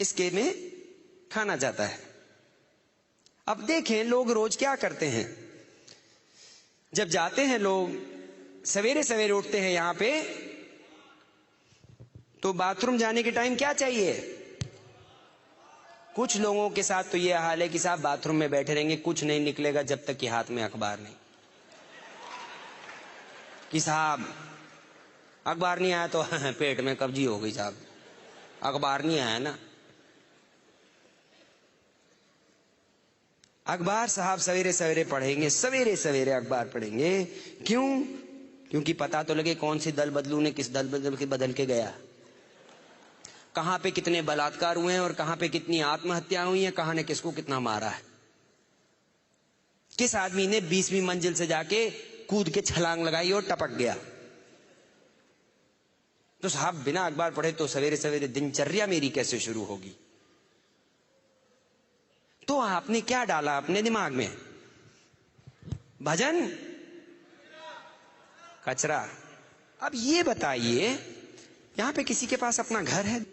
[SPEAKER 1] इसके में खाना जाता है। अब देखें लोग रोज क्या करते हैं। जब जाते हैं लोग, सवेरे सवेरे उठते हैं यहां पे, तो बाथरूम जाने के टाइम क्या चाहिए? कुछ लोगों के साथ तो यह हाल है कि साहब बाथरूम में बैठे रहेंगे, कुछ नहीं निकलेगा जब तक कि हाथ में अखबार नहीं। कि साहब अखबार नहीं आया तो पेट में कब्जी हो गई साहब, अखबार नहीं आया ना। अखबार साहब सवेरे सवेरे पढ़ेंगे, सवेरे सवेरे अखबार पढ़ेंगे। क्यों? क्योंकि पता तो लगे कौन सी दल बदलू ने किस दल बदल के गया, कहां पे कितने बलात्कार हुए हैं और कहां पे कितनी आत्महत्या हुई है, कहां ने किसको कितना मारा है, किस आदमी ने 20वीं मंजिल से जाके कूद के छलांग लगाई और टपक गया। तो साहब बिना अखबार पढ़े तो सवेरे सवेरे दिनचर्या मेरी कैसे शुरू होगी? तो आपने क्या डाला अपने दिमाग में? भजन, कचरा। अब ये बताइए, यहां पे किसी के पास अपना घर है?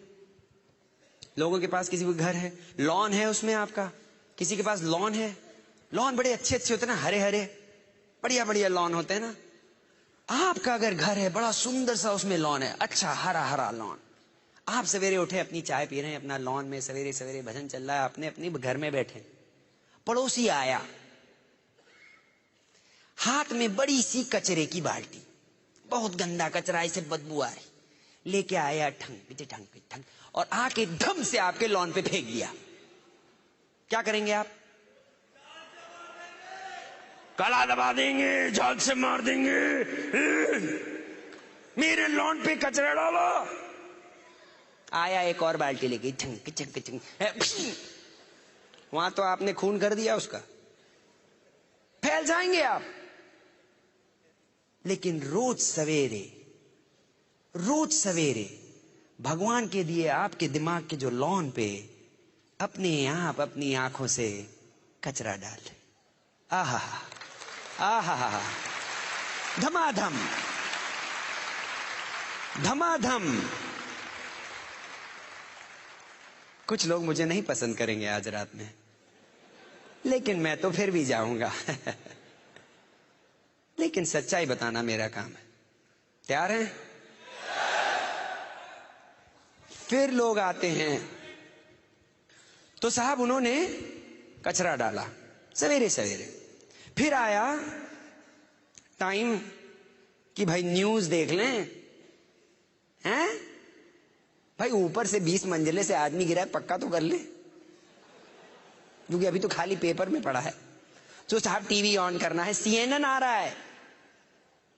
[SPEAKER 1] लोगों के पास किसी को घर है, लॉन है उसमें आपका, किसी के पास लॉन है? लॉन बड़े अच्छे अच्छे होते हैं ना, हरे हरे बढ़िया बढ़िया लॉन होते हैं ना। आपका अगर घर है, बड़ा सुंदर सा उसमें लॉन है, अच्छा हरा हरा लॉन, आप सवेरे उठे, अपनी चाय पी रहे हैं अपना लॉन में, सवेरे सवेरे भजन चल रहा है, अपने अपनी घर में बैठे, पड़ोसी आया, हाथ में बड़ी सी कचरे की बाल्टी, बहुत गंदा कचरा, इसे बदबू आ रही, लेके आया, ठंग पीछे ठंग पीछे ठंग, और आके धम से आपके लॉन पे फेंक दिया। क्या करेंगे आप? कला दबा देंगे, झाग से मार देंगे, मेरे लॉन पे कचरा डालो। आया एक और बाल्टी लेके, ठंग ठंग ठंग, वहां तो आपने खून कर दिया उसका, फैल जाएंगे आप। लेकिन रोज सवेरे भगवान के दिए आपके दिमाग के जो लॉन पे अपने आप अपनी आंखों से कचरा डाल, आहा आहा, धमाधम धमाधम। कुछ लोग मुझे नहीं पसंद करेंगे आज रात में, लेकिन मैं तो फिर भी जाऊंगा। लेकिन सच्चाई बताना मेरा काम है। तैयार हैं? फिर लोग आते हैं, तो साहब उन्होंने कचरा डाला सवेरे सवेरे, फिर आया टाइम कि भाई न्यूज देख लें, हैं भाई, ऊपर से 20 मंजिले से आदमी गिरा है, पक्का तो कर ले, क्योंकि अभी तो खाली पेपर में पड़ा है। तो साहब टीवी ऑन करना है, CNN आ रहा है,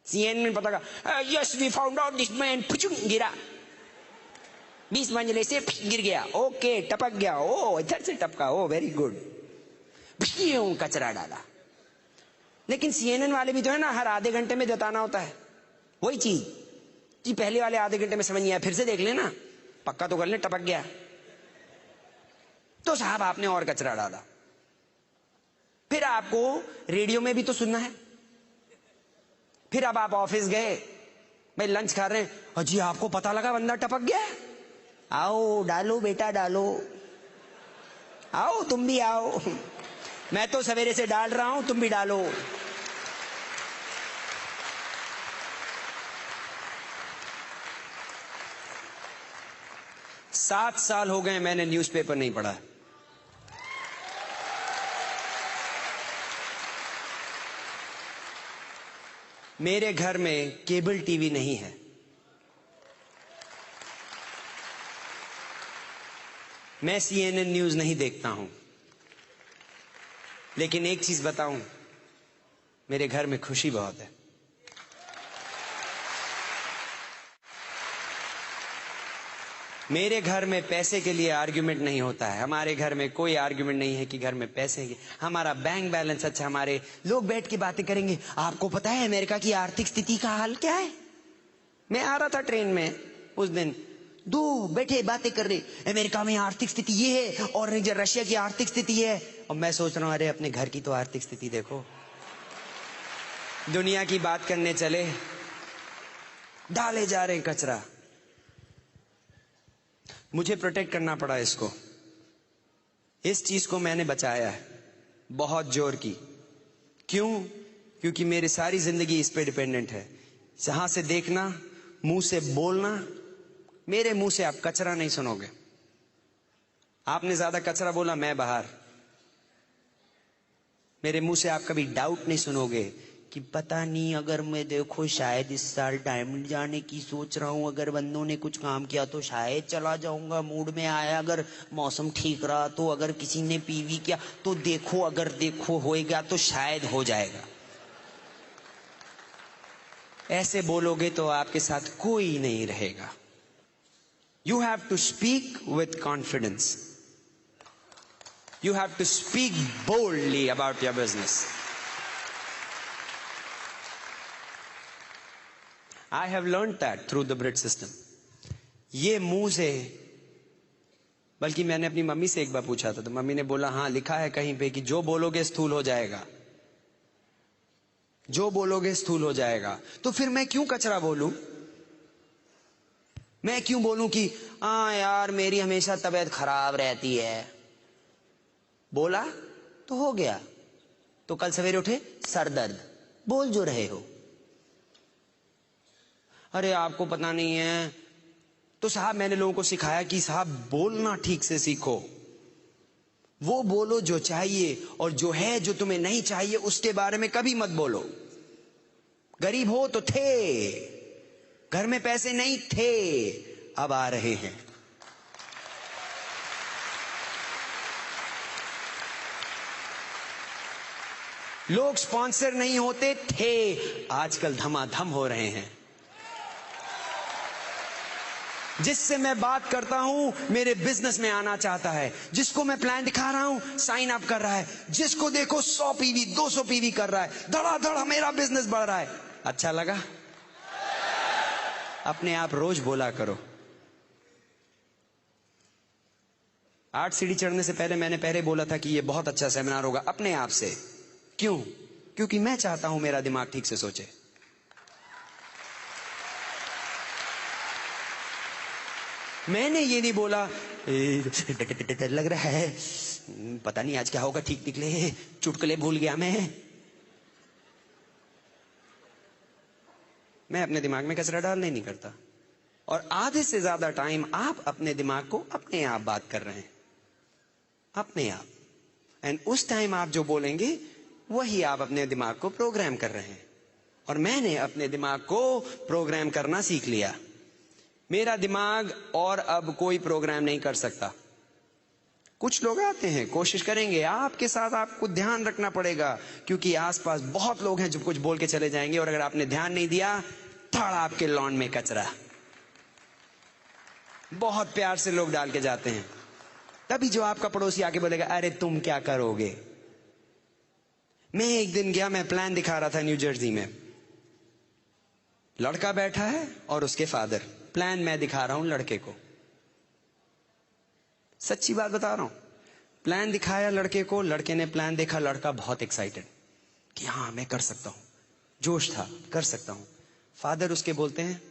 [SPEAKER 1] CNN में पता लगा, yes we found out this man, गिरा 20 मंजिले से, गिर गया, ओके टपक गया, ओ इधर से टपका, ओ वेरी गुड, कचरा डाला। लेकिन CNN वाले भी तो है ना, हर आधे घंटे में जताना होता है वही चीज, जी पहले वाले आधे घंटे में समझ नहीं आया, फिर से देख लेना, पक्का तो कर ले, टपक गया। तो साहब आपने और कचरा डाला। फिर आपको रेडियो में भी तो सुनना है, फिर अब आप ऑफिस गए, भाई लंच खा रहे हैं, अजी आपको पता लगा बंदा टपक गया, आओ डालो बेटा डालो, आओ तुम भी आओ, मैं तो सवेरे से डाल रहा हूं, तुम भी डालो। सात साल हो गए मैंने न्यूज़पेपर नहीं पढ़ा। मेरे घर में केबल टीवी नहीं है, मैं CNN न्यूज नहीं देखता हूं, लेकिन एक चीज बताऊं, मेरे घर में खुशी बहुत है। मेरे घर में पैसे के लिए आर्ग्यूमेंट नहीं होता है, हमारे घर में कोई आर्ग्यूमेंट नहीं है कि घर में पैसे हैं, हमारा बैंक बैलेंस अच्छा, हमारे लोग बैठ के बातें करेंगे, आपको पता है अमेरिका की आर्थिक स्थिति का हाल क्या है? मैं आ रहा था ट्रेन में उस दिन, दो बैठे बातें कर रहे, अमेरिका में आर्थिक स्थिति ये है और रशिया की आर्थिक स्थिति ये है, और मैं सोच रहा हूं अरे अपने घर की तो आर्थिक स्थिति देखो। दुनिया की बात करने चले, डाले जा रहे हैं कचरा। मुझे प्रोटेक्ट करना पड़ा इसको, इस चीज को मैंने बचाया है बहुत जोर की। क्यों? क्योंकि मेरी सारी जिंदगी इस पे डिपेंडेंट है। जहां से देखना, मुंह से बोलना, मेरे मुंह से आप कचरा नहीं सुनोगे। आपने ज्यादा कचरा बोला, मैं बाहर। मेरे मुंह से आप कभी डाउट नहीं सुनोगे कि पता नहीं, अगर मैं देखो शायद इस साल डायमंड जाने की सोच रहा हूं, अगर बंदों ने कुछ काम किया तो शायद चला जाऊंगा, मूड में आया, अगर मौसम ठीक रहा तो, अगर किसी ने पीवी किया तो देखो, अगर देखो होएगा तो शायद हो जाएगा। ऐसे बोलोगे तो आपके साथ कोई नहीं रहेगा। You have to speak with confidence. You have to speak boldly about your business. I have learned that through the Brit system. ये मुंह से, बल्कि मैंने अपनी मम्मी से एक बार पूछा था, तो मम्मी ने बोला हाँ लिखा है कहीं पे कि जो बोलोगे स्थूल हो जाएगा। जो बोलोगे स्थूल हो जाएगा। तो फिर मैं क्यों कचरा बोलूं? मैं क्यों बोलूं कि हाँ यार मेरी हमेशा तबीयत खराब रहती है? बोला तो हो गया। तो कल सवेरे उठे सर दर्द, बोल जो रहे हो। अरे आपको पता नहीं है, तो साहब मैंने लोगों को सिखाया कि साहब बोलना ठीक से सीखो। वो बोलो जो चाहिए, और जो है जो तुम्हें नहीं चाहिए उसके बारे में कभी मत बोलो। गरीब हो तो थे, घर में पैसे नहीं थे, अब आ रहे हैं। लोग स्पॉन्सर नहीं होते थे, आजकल धमाधम हो रहे हैं। जिससे मैं बात करता हूं मेरे बिजनेस में आना चाहता है, जिसको मैं प्लान दिखा रहा हूं साइन अप कर रहा है, जिसको देखो 100 पीवी 200 पीवी कर रहा है, धड़ाधड़ मेरा बिजनेस बढ़ रहा है। अच्छा लगा? अपने आप रोज बोला करो। 8 सीढ़ी चढ़ने से पहले मैंने पहले बोला था कि ये बहुत अच्छा सेमिनार होगा, अपने आप से। क्यों? क्योंकि मैं चाहता हूं मेरा दिमाग ठीक से सोचे। मैंने ये नहीं बोला डर लग रहा है, पता नहीं आज क्या होगा, ठीक निकले, चुटकुले भूल गया मैं अपने दिमाग में कचरा डालने नहीं करता। और आधे से ज्यादा टाइम आप अपने दिमाग को अपने आप बात कर रहे हैं, अपने आप। एंड उस टाइम आप जो बोलेंगे वही आप अपने दिमाग को प्रोग्राम कर रहे हैं। और मैंने अपने दिमाग को प्रोग्राम करना सीख लिया। मेरा दिमाग और अब कोई प्रोग्राम नहीं कर सकता। कुछ लोग आते हैं, कोशिश करेंगे, आपके साथ आपको ध्यान रखना पड़ेगा, क्योंकि आसपास बहुत लोग हैं जो कुछ बोल के चले जाएंगे, और अगर आपने ध्यान नहीं दिया थोड़ा आपके लॉन में कचरा बहुत प्यार से लोग डाल के जाते हैं। तभी जो आपका पड़ोसी आके बोलेगा अरे तुम क्या करोगे। मैं एक दिन गया, मैं प्लान दिखा रहा था न्यू जर्सी में। लड़का बैठा है और उसके फादर, प्लान मैं दिखा रहा हूं लड़के को, सच्ची बात बता रहा हूं। प्लान दिखाया लड़के को, लड़के ने प्लान देखा, लड़का बहुत एक्साइटेड कि हाँ मैं कर सकता हूं, जोश था, कर सकता हूं। फादर उसके बोलते हैं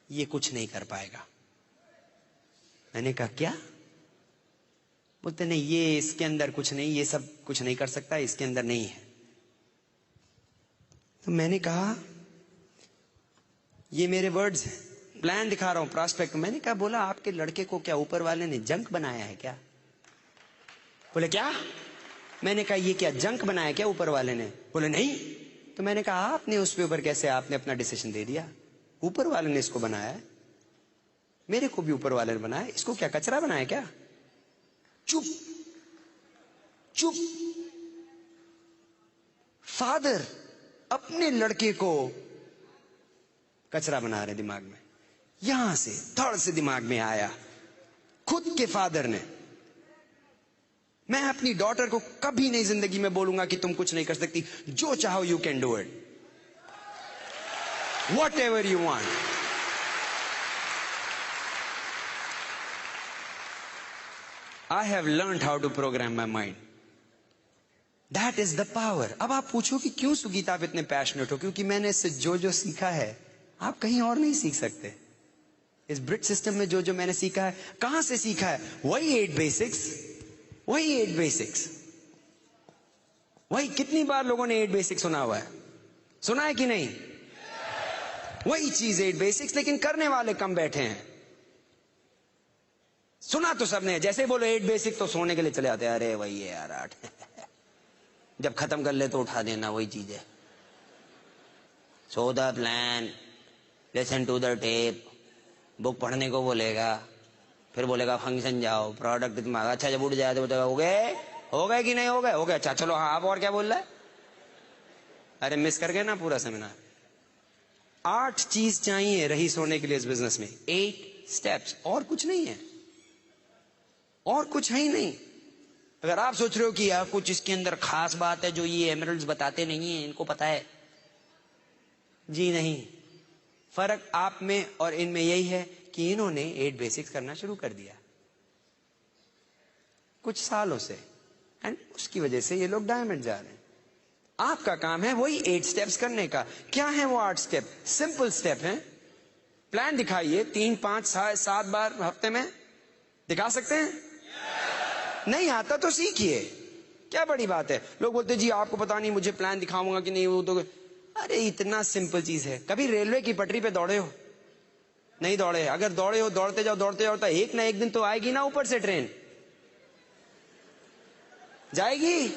[SPEAKER 1] ये कुछ नहीं कर पाएगा। मैंने कहा क्या? बोलते नहीं, ये इसके अंदर कुछ नहीं, ये सब कुछ नहीं कर सकता, इसके अंदर नहीं है। तो मैंने कहा ये मेरे वर्ड्स हैं, प्लान दिखा रहा हूं, प्रॉस्पेक्ट। मैंने कहा, बोला आपके लड़के को क्या ऊपर वाले ने जंक बनाया है क्या? बोले क्या? मैंने कहा ये क्या जंक बनाया क्या ऊपर वाले ने? बोले नहीं। तो मैंने कहा आपने उसके ऊपर कैसे आपने अपना डिसीजन दे दिया? ऊपर वाले ने इसको बनाया है, मेरे को भी ऊपर वाले ने बनाया, इसको क्या कचरा बनाया क्या? चुप चुप। फादर अपने लड़के को कचरा बना रहे दिमाग में। यहां से थोड़ा से दिमाग में आया खुद के फादर ने। मैं अपनी डॉटर को कभी नहीं जिंदगी में बोलूंगा कि तुम कुछ नहीं कर सकती, जो चाहो you can do it, whatever you want. I have learned how to program my mind, that is the power. अब आप पूछो कि क्यों सुगीता आप इतने पैशनेट हो? क्योंकि मैंने इससे जो जो सीखा है आप कहीं और नहीं सीख सकते। इस ब्रिट सिस्टम में जो जो मैंने सीखा है, कहां से सीखा है? वही 8 बेसिक्स, वही 8 बेसिक्स, वही। कितनी बार लोगों ने 8 बेसिक्स सुना हुआ है? सुना है कि नहीं? वही चीज 8 बेसिक्स, लेकिन करने वाले कम बैठे हैं। सुना तो सबने, जैसे बोलो 8 बेसिक तो सोने के लिए चले आते हैं, अरे वही है यार 8 जब खत्म कर ले तो उठा देना, वही चीज है। So the plan, listen to the tape, book पढ़ने को बोलेगा, फिर बोलेगा फंक्शन जाओ, प्रोडक्ट इतना अच्छा, जब उठ जाए तो बोलेगा हो गए कि नहीं हो गए? हो गए, अच्छा चलो हाँ, आप और क्या बोल रहा है? अरे मिस कर गए ना पूरा सेमिनार। 8 चीज चाहिए रही सोने के लिए इस बिजनेस में, 8 स्टेप्स, और कुछ नहीं है, और कुछ है ही नहीं। अगर आप सोच रहे हो कि यार कुछ इसके अंदर खास बात है जो ये एमरल्ड्स बताते नहीं है, इनको पता है, जी नहीं। फर्क आप में और इनमें यही है कि इन्होंने 8 बेसिक्स करना शुरू कर दिया कुछ सालों से, एंड उसकी वजह से ये लोग डायमंड जा रहे हैं। आपका काम है वही 8 स्टेप्स करने का। क्या है वो 8 स्टेप? सिंपल स्टेप है। प्लान दिखाइए 3, 5, 7 बार हफ्ते में। दिखा सकते हैं? नहीं आता तो सीखिए, क्या बड़ी बात है। लोग बोलते जी आपको पता नहीं मुझे प्लान दिखाऊंगा कि नहीं, वो तो अरे इतना सिंपल चीज है। कभी रेलवे की पटरी पे दौड़े हो? नहीं दौड़े? अगर दौड़े हो, दौड़ते जाओ तो एक ना एक दिन तो आएगी ना ऊपर से ट्रेन। जाएगी।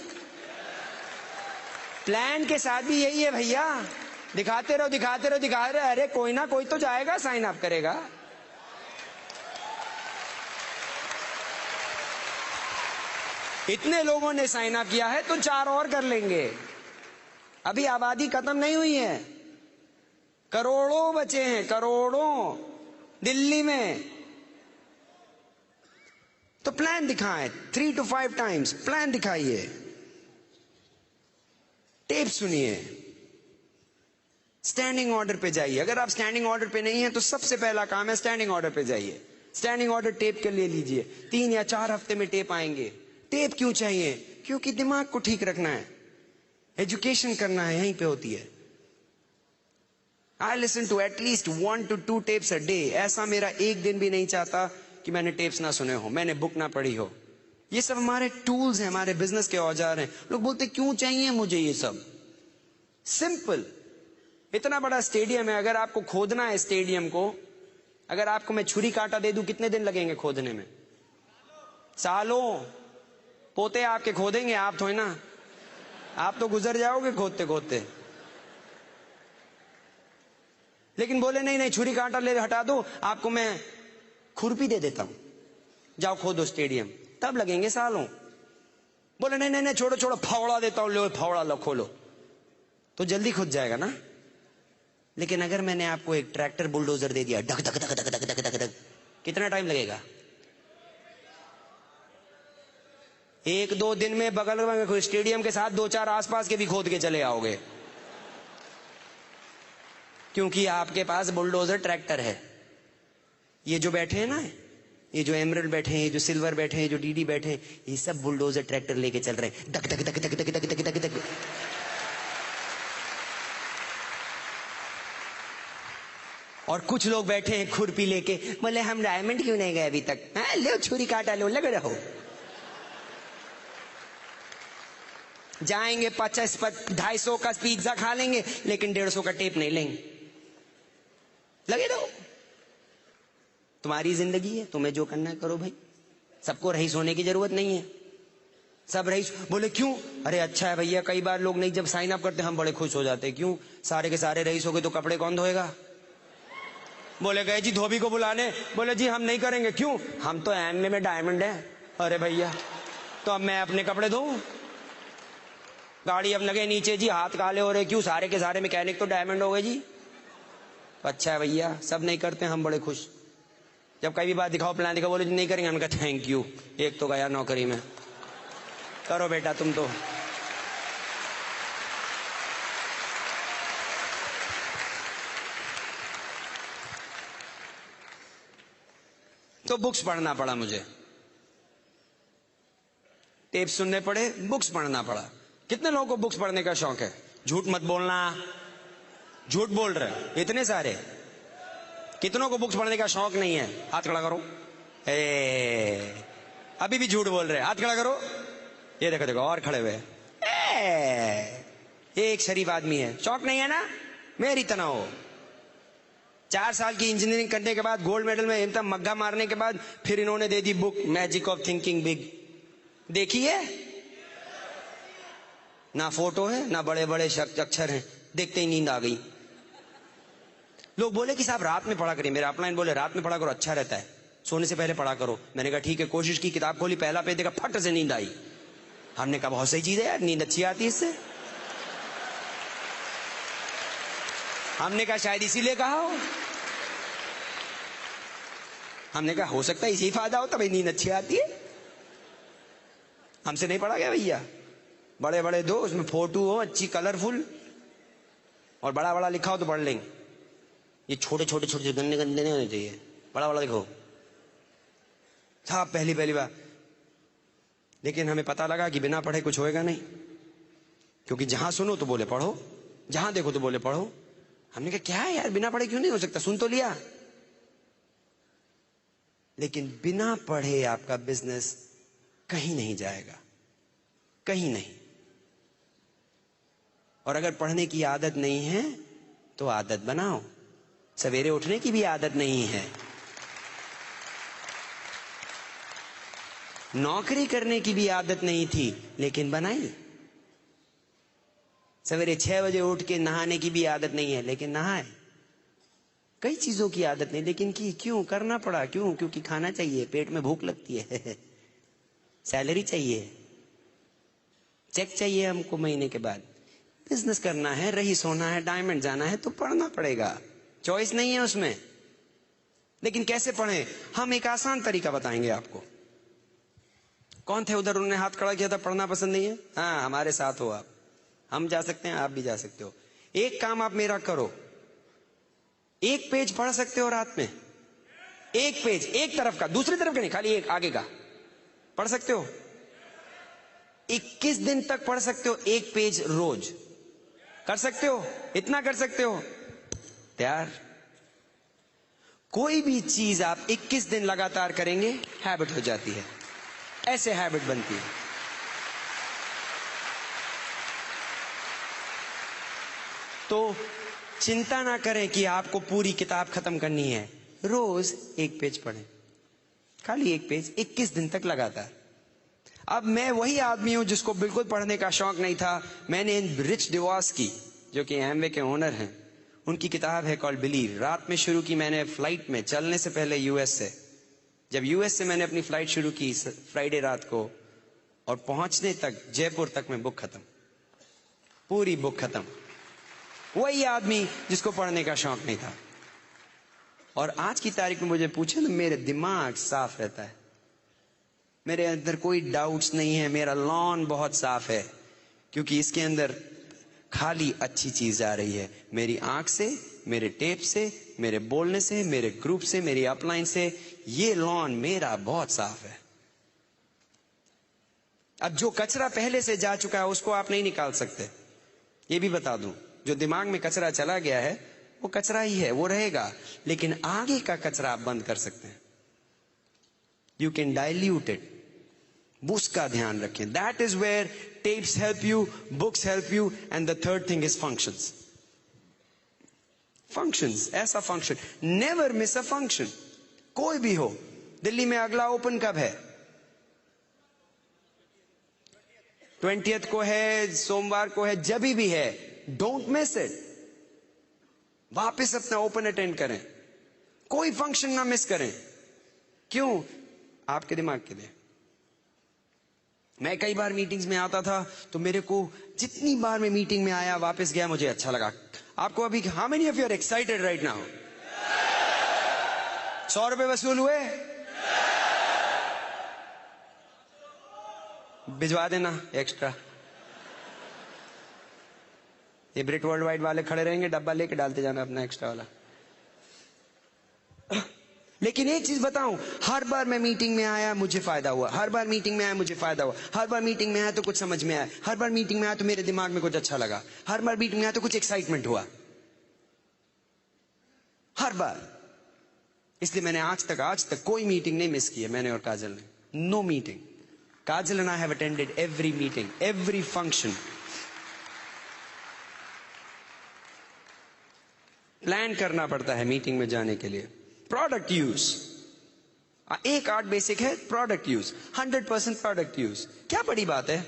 [SPEAKER 1] प्लान के साथ भी यही है भैया, दिखाते रहो। अरे कोई ना कोई तो जाएगा, साइन अप करेगा। इतने लोगों ने साइन अप किया है तो 4 और कर लेंगे। अभी आबादी खत्म नहीं हुई है, करोड़ों बचे हैं, करोड़ों दिल्ली में। तो प्लान दिखाएं 3 to 5 टाइम्स, प्लान दिखाइए, टेप सुनिए, स्टैंडिंग ऑर्डर पे जाइए। अगर आप स्टैंडिंग ऑर्डर पे नहीं है तो सबसे पहला काम है स्टैंडिंग ऑर्डर पे जाइए। स्टैंडिंग ऑर्डर टेप के ले लीजिए, 3 या 4 हफ्ते में टेप आएंगे। टेप क्यों चाहिए? क्योंकि दिमाग को ठीक रखना है, एजुकेशन करना है, यहीं पे होती है। I listen to at least 1 to 2 tapes a day. ऐसा मेरा एक दिन भी नहीं चाहता कि मैंने टेप्स ना सुने हो, मैंने बुक ना पढ़ी हो। ये सब हमारे टूल्स हैं, हमारे बिजनेस के औजार हैं। लोग बोलते क्यों चाहिए मुझे ये सब? सिंपल। इतना बड़ा स्टेडियम है, अगर आपको खोदना है स्टेडियम को, अगर आपको मैं छुरी कांटा दे दूं, कितने दिन लगेंगे खोदने में? सालों। पोते आपके खोदेंगे, आप थोड़ी ना। आप तो गुजर जाओगे खोदते खोदते। लेकिन बोले नहीं छुरी कांटा ले हटा दो, आपको मैं खुरपी दे देता हूं, जाओ खोदो स्टेडियम। तब लगेंगे सालों। बोले नहीं छोड़ो फावड़ा देता हूं, लो फावड़ा लो खोलो, तो जल्दी खुद जाएगा ना। लेकिन अगर मैंने आपको एक ट्रैक्टर बुलडोजर दे दिया, धक धक धक धक धक धक धक, कितना टाइम लगेगा? 1-2 दिन में बगल में स्टेडियम के साथ 2-4 आसपास के भी खोद के चले आओगे, क्योंकि आपके पास बुलडोजर ट्रैक्टर है। ये जो बैठे हैं ना, ये जो एमरल्ड बैठे हैं, ये जो सिल्वर बैठे हैं, जो डीडी बैठे हैं, ये सब बुलडोजर ट्रैक्टर लेके चल रहे हैं, धक धक धक धक धक धक धक धक धक। और कुछ लोग बैठे हैं खुरपी लेके, बोले हम डायमंड क्यों नहीं गए अभी तक? हाँ, लो छुरी काटा लो, लग रहो। जाएंगे 250 का पिज्जा खा लेंगे, लेकिन 150 का टेप नहीं लेंगे। लगे रहो, तुम्हारी जिंदगी है, तुम्हें जो करना है करो भाई। सबको रईस होने की जरूरत नहीं है। सब रईस। बोले क्यों? अरे अच्छा है भैया, कई बार लोग नहीं जब साइन अप करते हम बड़े खुश हो जाते हैं। क्यों? सारे के सारे रईस हो गए तो कपड़े कौन धोएगा? बोले गए जी धोबी को बुलाने, बोले जी हम नहीं करेंगे। क्यों? हम तो एमए में डायमंड है। अरे भैया, तो अब मैं अपने कपड़े धोऊं? गाड़ी अब लगे नीचे जी, हाथ काले हो रहे। क्यों? सारे के सारे मैकेनिक तो डायमंड हो गए जी। अच्छा है भैया, सब नहीं करते, हम बड़े खुश। जब कई भी बात दिखाओ, प्लान दिखाओ, बोले नहीं करेंगे। हम कहा थैंक यू, एक तो गया नौकरी में। करो बेटा तुम तो बुक्स पढ़ना पड़ा मुझे, टेप सुनने पड़े, बुक्स पढ़ना पड़ा। कितने लोगों को बुक्स पढ़ने का शौक है? झूठ मत बोलना, झूठ बोल रहे इतने सारे। कितनों को बुक्स पढ़ने का शौक नहीं है? हाथ खड़ा करो। अभी भी झूठ बोल रहे, हाथ खड़ा करो। ये देखो देखो और खड़े हुए। एक शरीफ आदमी है, शौक नहीं है ना? मेरी तरह हो। 4 साल की इंजीनियरिंग करने के बाद, गोल्ड मेडल में एकदम मग्गा मारने के बाद, फिर इन्होंने दे दी book magic of thinking big. देखी है? ना फोटो है ना बड़े बड़े अक्षर हैं, देखते ही नींद आ गई। लोग बोले कि साहब रात में पढ़ा करिए। मेरे अपलाइन बोले रात में पढ़ा करो, अच्छा रहता है, सोने से पहले पढ़ा करो। मैंने कहा ठीक है, कोशिश की, किताब खोली, पहला पेज देखा, फट से नींद आई। हमने कहा बहुत सही चीज है यार, नींद अच्छी आती है इससे। हमने कहा शायद इसीलिए कहा हो। हमने कहा हो सकता है इसी फायदा हो, तभी नींद अच्छी आती है। हमसे नहीं पढ़ा गया भैया। बड़े बड़े दो, उसमें फोटो हो अच्छी कलरफुल, और बड़ा बड़ा लिखा हो तो पढ़ लेंगे। ये छोटे छोटे छोटे गंदे गंदे नहीं होने चाहिए, बड़ा बड़ा लिखो साहब। पहली बार लेकिन हमें पता लगा कि बिना पढ़े कुछ होएगा नहीं। क्योंकि जहां सुनो तो बोले पढ़ो, जहां देखो तो बोले पढ़ो। हमने कहा क्या है यार, बिना पढ़े क्यों नहीं हो सकता, सुन तो लिया। लेकिन बिना पढ़े आपका बिजनेस कहीं नहीं जाएगा, कहीं नहीं। और अगर पढ़ने की आदत नहीं है तो आदत बनाओ। सवेरे उठने की भी आदत नहीं है, नौकरी करने की भी आदत नहीं थी, लेकिन बनाई। सवेरे 6 बजे उठ के नहाने की भी आदत नहीं है, लेकिन नहाए। कई चीजों की आदत नहीं, लेकिन की क्यों करना पड़ा, क्यों? क्योंकि खाना चाहिए, पेट में भूख लगती है सैलरी चाहिए, चेक चाहिए हमको महीने के बाद, बिजनेस करना है, रईस होना है, डायमंड जाना है, तो पढ़ना पड़ेगा, चॉइस नहीं है उसमें। लेकिन कैसे पढ़ें? हम एक आसान तरीका बताएंगे आपको। कौन थे उधर, उन्होंने हाथ खड़ा किया था, पढ़ना पसंद नहीं है? हाँ, हमारे साथ हो आप, हम जा सकते हैं, आप भी जा सकते हो। एक काम आप मेरा करो, एक पेज पढ़ सकते हो रात में, एक पेज, एक तरफ का, दूसरी तरफ का नहीं, खाली एक आगे का पढ़ सकते हो। 21 दिन तक पढ़ सकते हो, एक पेज रोज। कर सकते हो? इतना कर सकते हो? तैयार? कोई भी चीज आप 21 दिन लगातार करेंगे, हैबिट हो जाती है, ऐसे हैबिट बनती है। तो चिंता ना करें कि आपको पूरी किताब खत्म करनी है, रोज एक पेज पढ़ें, खाली एक पेज, 21 दिन तक लगातार। अब मैं वही आदमी हूं जिसको बिल्कुल पढ़ने का शौक नहीं था। मैंने रिच डिवॉस की, जो कि एमवे के ओनर हैं, उनकी किताब है कॉल्ड बिलीव, रात में शुरू की मैंने, फ्लाइट में, चलने से पहले यूएस से। जब यूएस से मैंने अपनी फ्लाइट शुरू की फ्राइडे रात को, और पहुंचने तक जयपुर तक में बुक खत्म, पूरी बुक खत्म। वही आदमी जिसको पढ़ने का शौक नहीं था। और आज की तारीख में मुझे पूछे ना, मेरे दिमाग साफ रहता है, मेरे अंदर कोई डाउट्स नहीं है, मेरा लॉन बहुत साफ है, क्योंकि इसके अंदर खाली अच्छी चीज आ रही है। मेरी आंख से, मेरे टेप से, मेरे बोलने से, मेरे ग्रुप से, मेरी अपलाइन से, ये लॉन मेरा बहुत साफ है। अब जो कचरा पहले से जा चुका है उसको आप नहीं निकाल सकते, ये भी बता दूं। जो दिमाग में कचरा चला गया है वो कचरा ही है, वो रहेगा, लेकिन आगे का कचरा आप बंद कर सकते हैं। यू कैन डाइल्यूट इट, उसका ध्यान रखें। That is where tapes help you, books help you, and the third thing is functions. Functions, ऐसा function, never miss a function. कोई भी हो। दिल्ली में अगला ओपन कब है? 20th को है, सोमवार को है, जब भी है, डोंट मिस इट। वापस अपना ओपन अटेंड करें, कोई फंक्शन ना मिस करें। क्यों? आपके दिमाग के लिए। मैं कई बार मीटिंग्स में आता था, तो मेरे को जितनी बार मैं मीटिंग में आया, वापस गया, मुझे अच्छा लगा। आपको अभी, how many of you are excited right now? 100 रुपए वसूल हुए? भिजवा देना एक्स्ट्रा। ये ब्रिट वर्ल्ड वाइड वाले खड़े रहेंगे, डब्बा लेके डालते जाना अपना एक्स्ट्रा वाला। लेकिन एक चीज बताऊं, हर बार मैं मीटिंग में आया मुझे फायदा हुआ, हर बार मीटिंग में आया मुझे फायदा हुआ, हर बार मीटिंग में आया तो कुछ समझ में आया, हर बार मीटिंग में आया तो मेरे दिमाग में कुछ अच्छा लगा, हर बार मीटिंग में आया तो कुछ एक्साइटमेंट हुआ, हर बार। इसलिए मैंने आज तक कोई मीटिंग नहीं मिस की है, मैंने और काजल ने। No meeting. Kajal and I have attended every meeting, every function. Plan करना पड़ता है मीटिंग में जाने के लिए। प्रोडक्ट यूज, एक आर्ट बेसिक है, प्रोडक्ट यूज, 100% प्रोडक्ट यूज। क्या बड़ी बात है?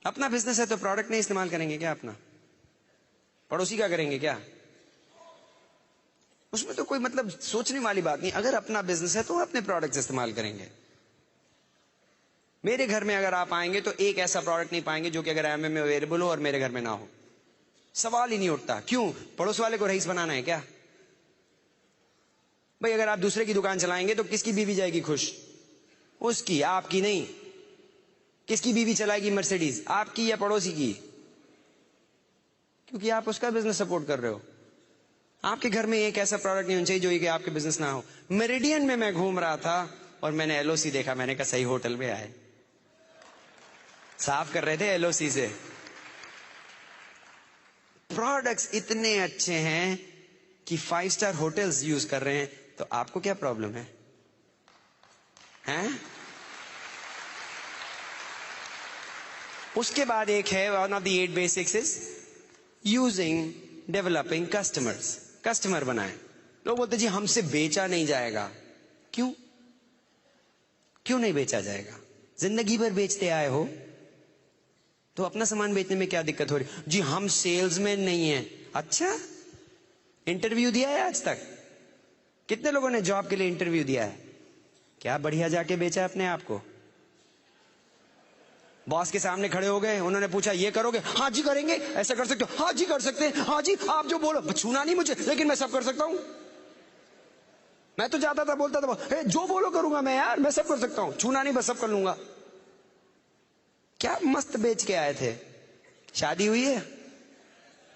[SPEAKER 1] अपना बिजनेस है तो प्रोडक्ट नहीं इस्तेमाल करेंगे क्या अपना? पड़ोसी का करेंगे क्या? उसमें तो कोई मतलब सोचने वाली बात नहीं। अगर अपना बिजनेस है तो अपने प्रोडक्ट्स इस्तेमाल करेंगे। मेरे घर में अगर आप आएंगे तो एक ऐसा प्रोडक्ट नहीं पाएंगे जो कि अगर एमवे में अवेलेबल हो और मेरे घर में ना हो। सवाल ही नहीं उठता। क्यों? पड़ोस वाले को रईस बनाना है क्या? भाई अगर आप दूसरे की दुकान चलाएंगे तो किसकी बीवी जाएगी खुश? उसकी, आपकी नहीं। किसकी बीवी चलाएगी मर्सिडीज? आपकी या पड़ोसी की? क्योंकि आप उसका बिजनेस सपोर्ट कर रहे हो। आपके घर में एक ऐसा प्रोडक्ट नहीं होना चाहिए जो कि आपके बिजनेस ना हो। मेरिडियन में मैं घूम रहा था और मैंने एलओसी देखा। मैंने कहा सही होटल में आए। साफ कर रहे थे एलओसी से। प्रोडक्ट्स इतने अच्छे हैं कि 5 स्टार होटल्स यूज कर रहे हैं, तो आपको क्या प्रॉब्लम है? हैं? उसके बाद एक है, one of the 8 basics is using developing customers. Customer बनाए। लोग बोलते जी हमसे बेचा नहीं जाएगा। क्यों? क्यों नहीं बेचा जाएगा? जिंदगी भर बेचते आए हो, तो अपना सामान बेचने में क्या दिक्कत हो रही? जी हम सेल्समैन नहीं है। अच्छा, इंटरव्यू दिया है आज तक? कितने लोगों ने जॉब के लिए इंटरव्यू दिया है? क्या बढ़िया जाके बेचा अपने आप को? बॉस के सामने खड़े हो गए, उन्होंने पूछा ये करोगे? हाँ जी करेंगे। ऐसा कर सकते हो? हाँ जी कर सकते हैं। हाँ जी आप जो बोलो, छूना नहीं मुझे, लेकिन मैं सब कर सकता हूं। मैं तो जाता था बोलता था जो बोलो करूंगा मैं, यार मैं सब कर सकता हूं, छूना नहीं बस सब कर लूंगा। क्या मस्त बेच के आए थे। शादी हुई है?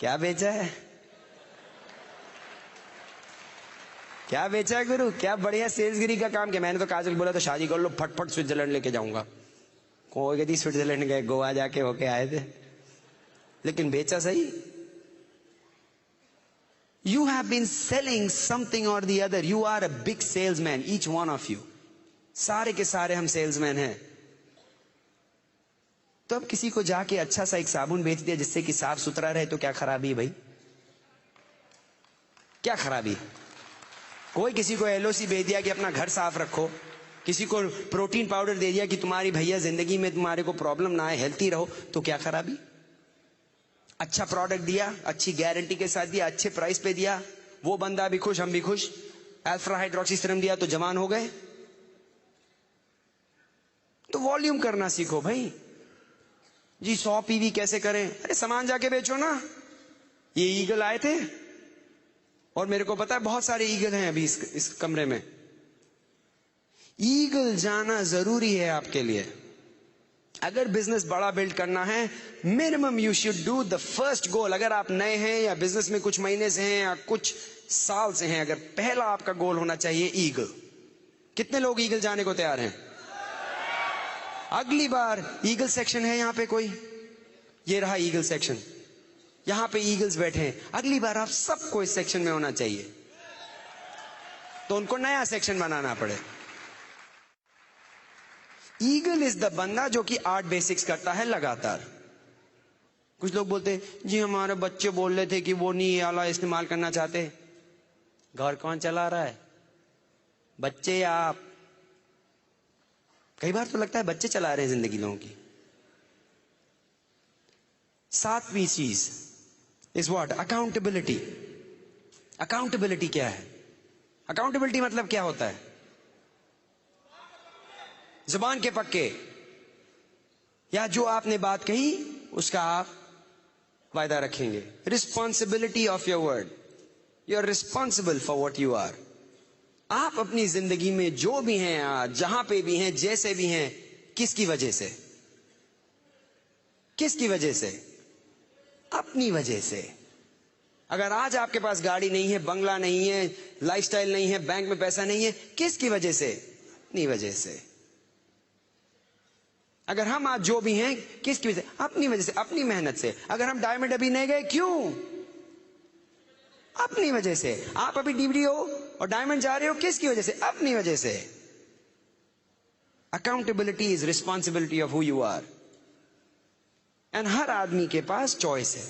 [SPEAKER 1] क्या बेचा है? क्या बेचा है गुरु? क्या बढ़िया सेल्सगिरी का काम किया। मैंने तो काजल बोला तो शादी कर लो, फटफट स्विट्जरलैंड लेके जाऊंगा। कोई कहती स्विट्जरलैंड गए, गोवा जाके होके आए थे, लेकिन बेचा सही। You have been selling something or the other. You are a big salesman, each one of you. सारे के सारे हम सेल्समैन हैं। तो अब किसी को जाके अच्छा सा एक साबुन बेच दिया जिससे कि साफ सुथरा रहे, तो क्या खराबी भाई? क्या खराबी? कोई किसी को एलओसी भेज दिया कि अपना घर साफ रखो, किसी को प्रोटीन पाउडर दे दिया कि तुम्हारी भैया जिंदगी में तुम्हारे को प्रॉब्लम ना आए, हेल्थी रहो, तो क्या खराबी? अच्छा प्रोडक्ट दिया, अच्छी गारंटी के साथ दिया, अच्छे प्राइस पे दिया, वो बंदा भी खुश, हम भी खुश। अल्फा हाइड्रोक्सी सीरम दिया तो जवान हो गए। तो वॉल्यूम करना सीखो भाई। जी 100 पीवी कैसे करें? अरे सामान जाके बेचो ना। ये ईगल आए थे और मेरे को पता है बहुत सारे ईगल हैं अभी इस कमरे में। ईगल जाना जरूरी है आपके लिए। अगर बिजनेस बड़ा बिल्ड करना है, minimum you should do the first goal. अगर आप नए हैं या बिजनेस में कुछ महीने से हैं या कुछ साल से हैं, अगर पहला आपका गोल होना चाहिए ईगल। कितने लोग ईगल जाने को तैयार हैं? अगली बार ईगल सेक्शन है यहां पे कोई? ये रहा ईगल सेक्शन, यहां पे ईगल्स बैठे हैं। अगली बार आप सबको इस सेक्शन में होना चाहिए, तो उनको नया सेक्शन बनाना पड़े। ईगल इज द बंदा जो कि 8 बेसिक्स करता है लगातार। कुछ लोग बोलते हैं जी हमारे बच्चे बोल रहे थे कि वो नहीं ये वाला इस्तेमाल करना चाहते। घर कौन चला रहा है? बच्चे या आप? कई बार तो लगता है बच्चे चला रहे हैं जिंदगी लोगों की। 7वीं चीज इज व्हाट? अकाउंटेबिलिटी। अकाउंटेबिलिटी क्या है? अकाउंटेबिलिटी मतलब क्या होता है? जुबान के पक्के, या जो आपने बात कही उसका आप वायदा रखेंगे। Responsibility of your word. You are responsible for what you are. आप अपनी जिंदगी में जो भी हैं, आज जहां पे भी हैं, जैसे भी हैं, किसकी वजह से? किसकी वजह से? अपनी वजह से। अगर आज आपके पास गाड़ी नहीं है, बंगला नहीं है, लाइफस्टाइल नहीं है, बैंक में पैसा नहीं है, किसकी वजह से? अपनी वजह से। अगर हम आज जो भी हैं, किसकी वजह से? अपनी वजह से, अपनी मेहनत से। अगर हम डायमंड अभी नहीं गए, क्यों? अपनी वजह से। आप अभी डीबडी हो और डायमंड जा रहे हो, किसकी वजह से? अपनी वजह से। Accountability is responsibility of who you are. And हर आदमी के पास चॉइस है।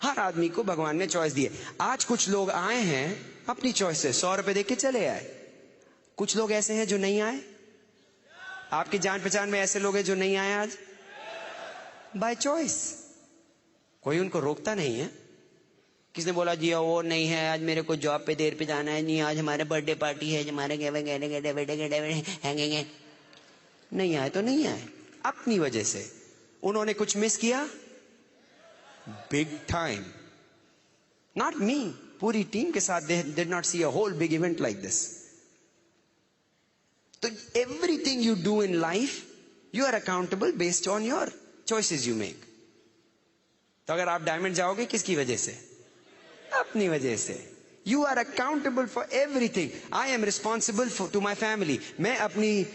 [SPEAKER 1] हर आदमी को भगवान ने चॉइस दी है। आज कुछ लोग आए हैं अपनी चॉइस से, 100 रुपए देके चले आए। कुछ लोग ऐसे हैं जो नहीं आए। आपकी जान पहचान में ऐसे लोग हैं जो नहीं आए आज बाय चॉइस। कोई उनको रोकता नहीं है। किसने बोला जी वो नहीं है, आज मेरे को जॉब पे देर पे जाना है, नहीं आज हमारे बर्थडे पार्टी है, हमारे हैंगेंगे। नहीं आए तो नहीं आए, अपनी वजह से। उन्होंने कुछ मिस किया, बिग टाइम। नॉट मी, पूरी टीम के साथ they did not see a whole big event like this. तो everything you do in life, you are accountable based on your choices you make. तो अगर आप डायमंड जाओगे किसकी वजह से? अपनी वजह से। You are accountable for everything. I am responsible to my family. मैं अपनी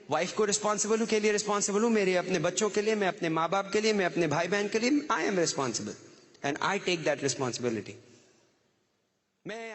[SPEAKER 1] वाइफ को रिस्पॉन्सिबल के लिए रिस्पॉन्सिबल हूं, मेरे अपने बच्चों के लिए, मैं अपने माँ बाप के लिए, मैं अपने भाई बहन के लिए। I am responsible. And I take that responsibility. मैं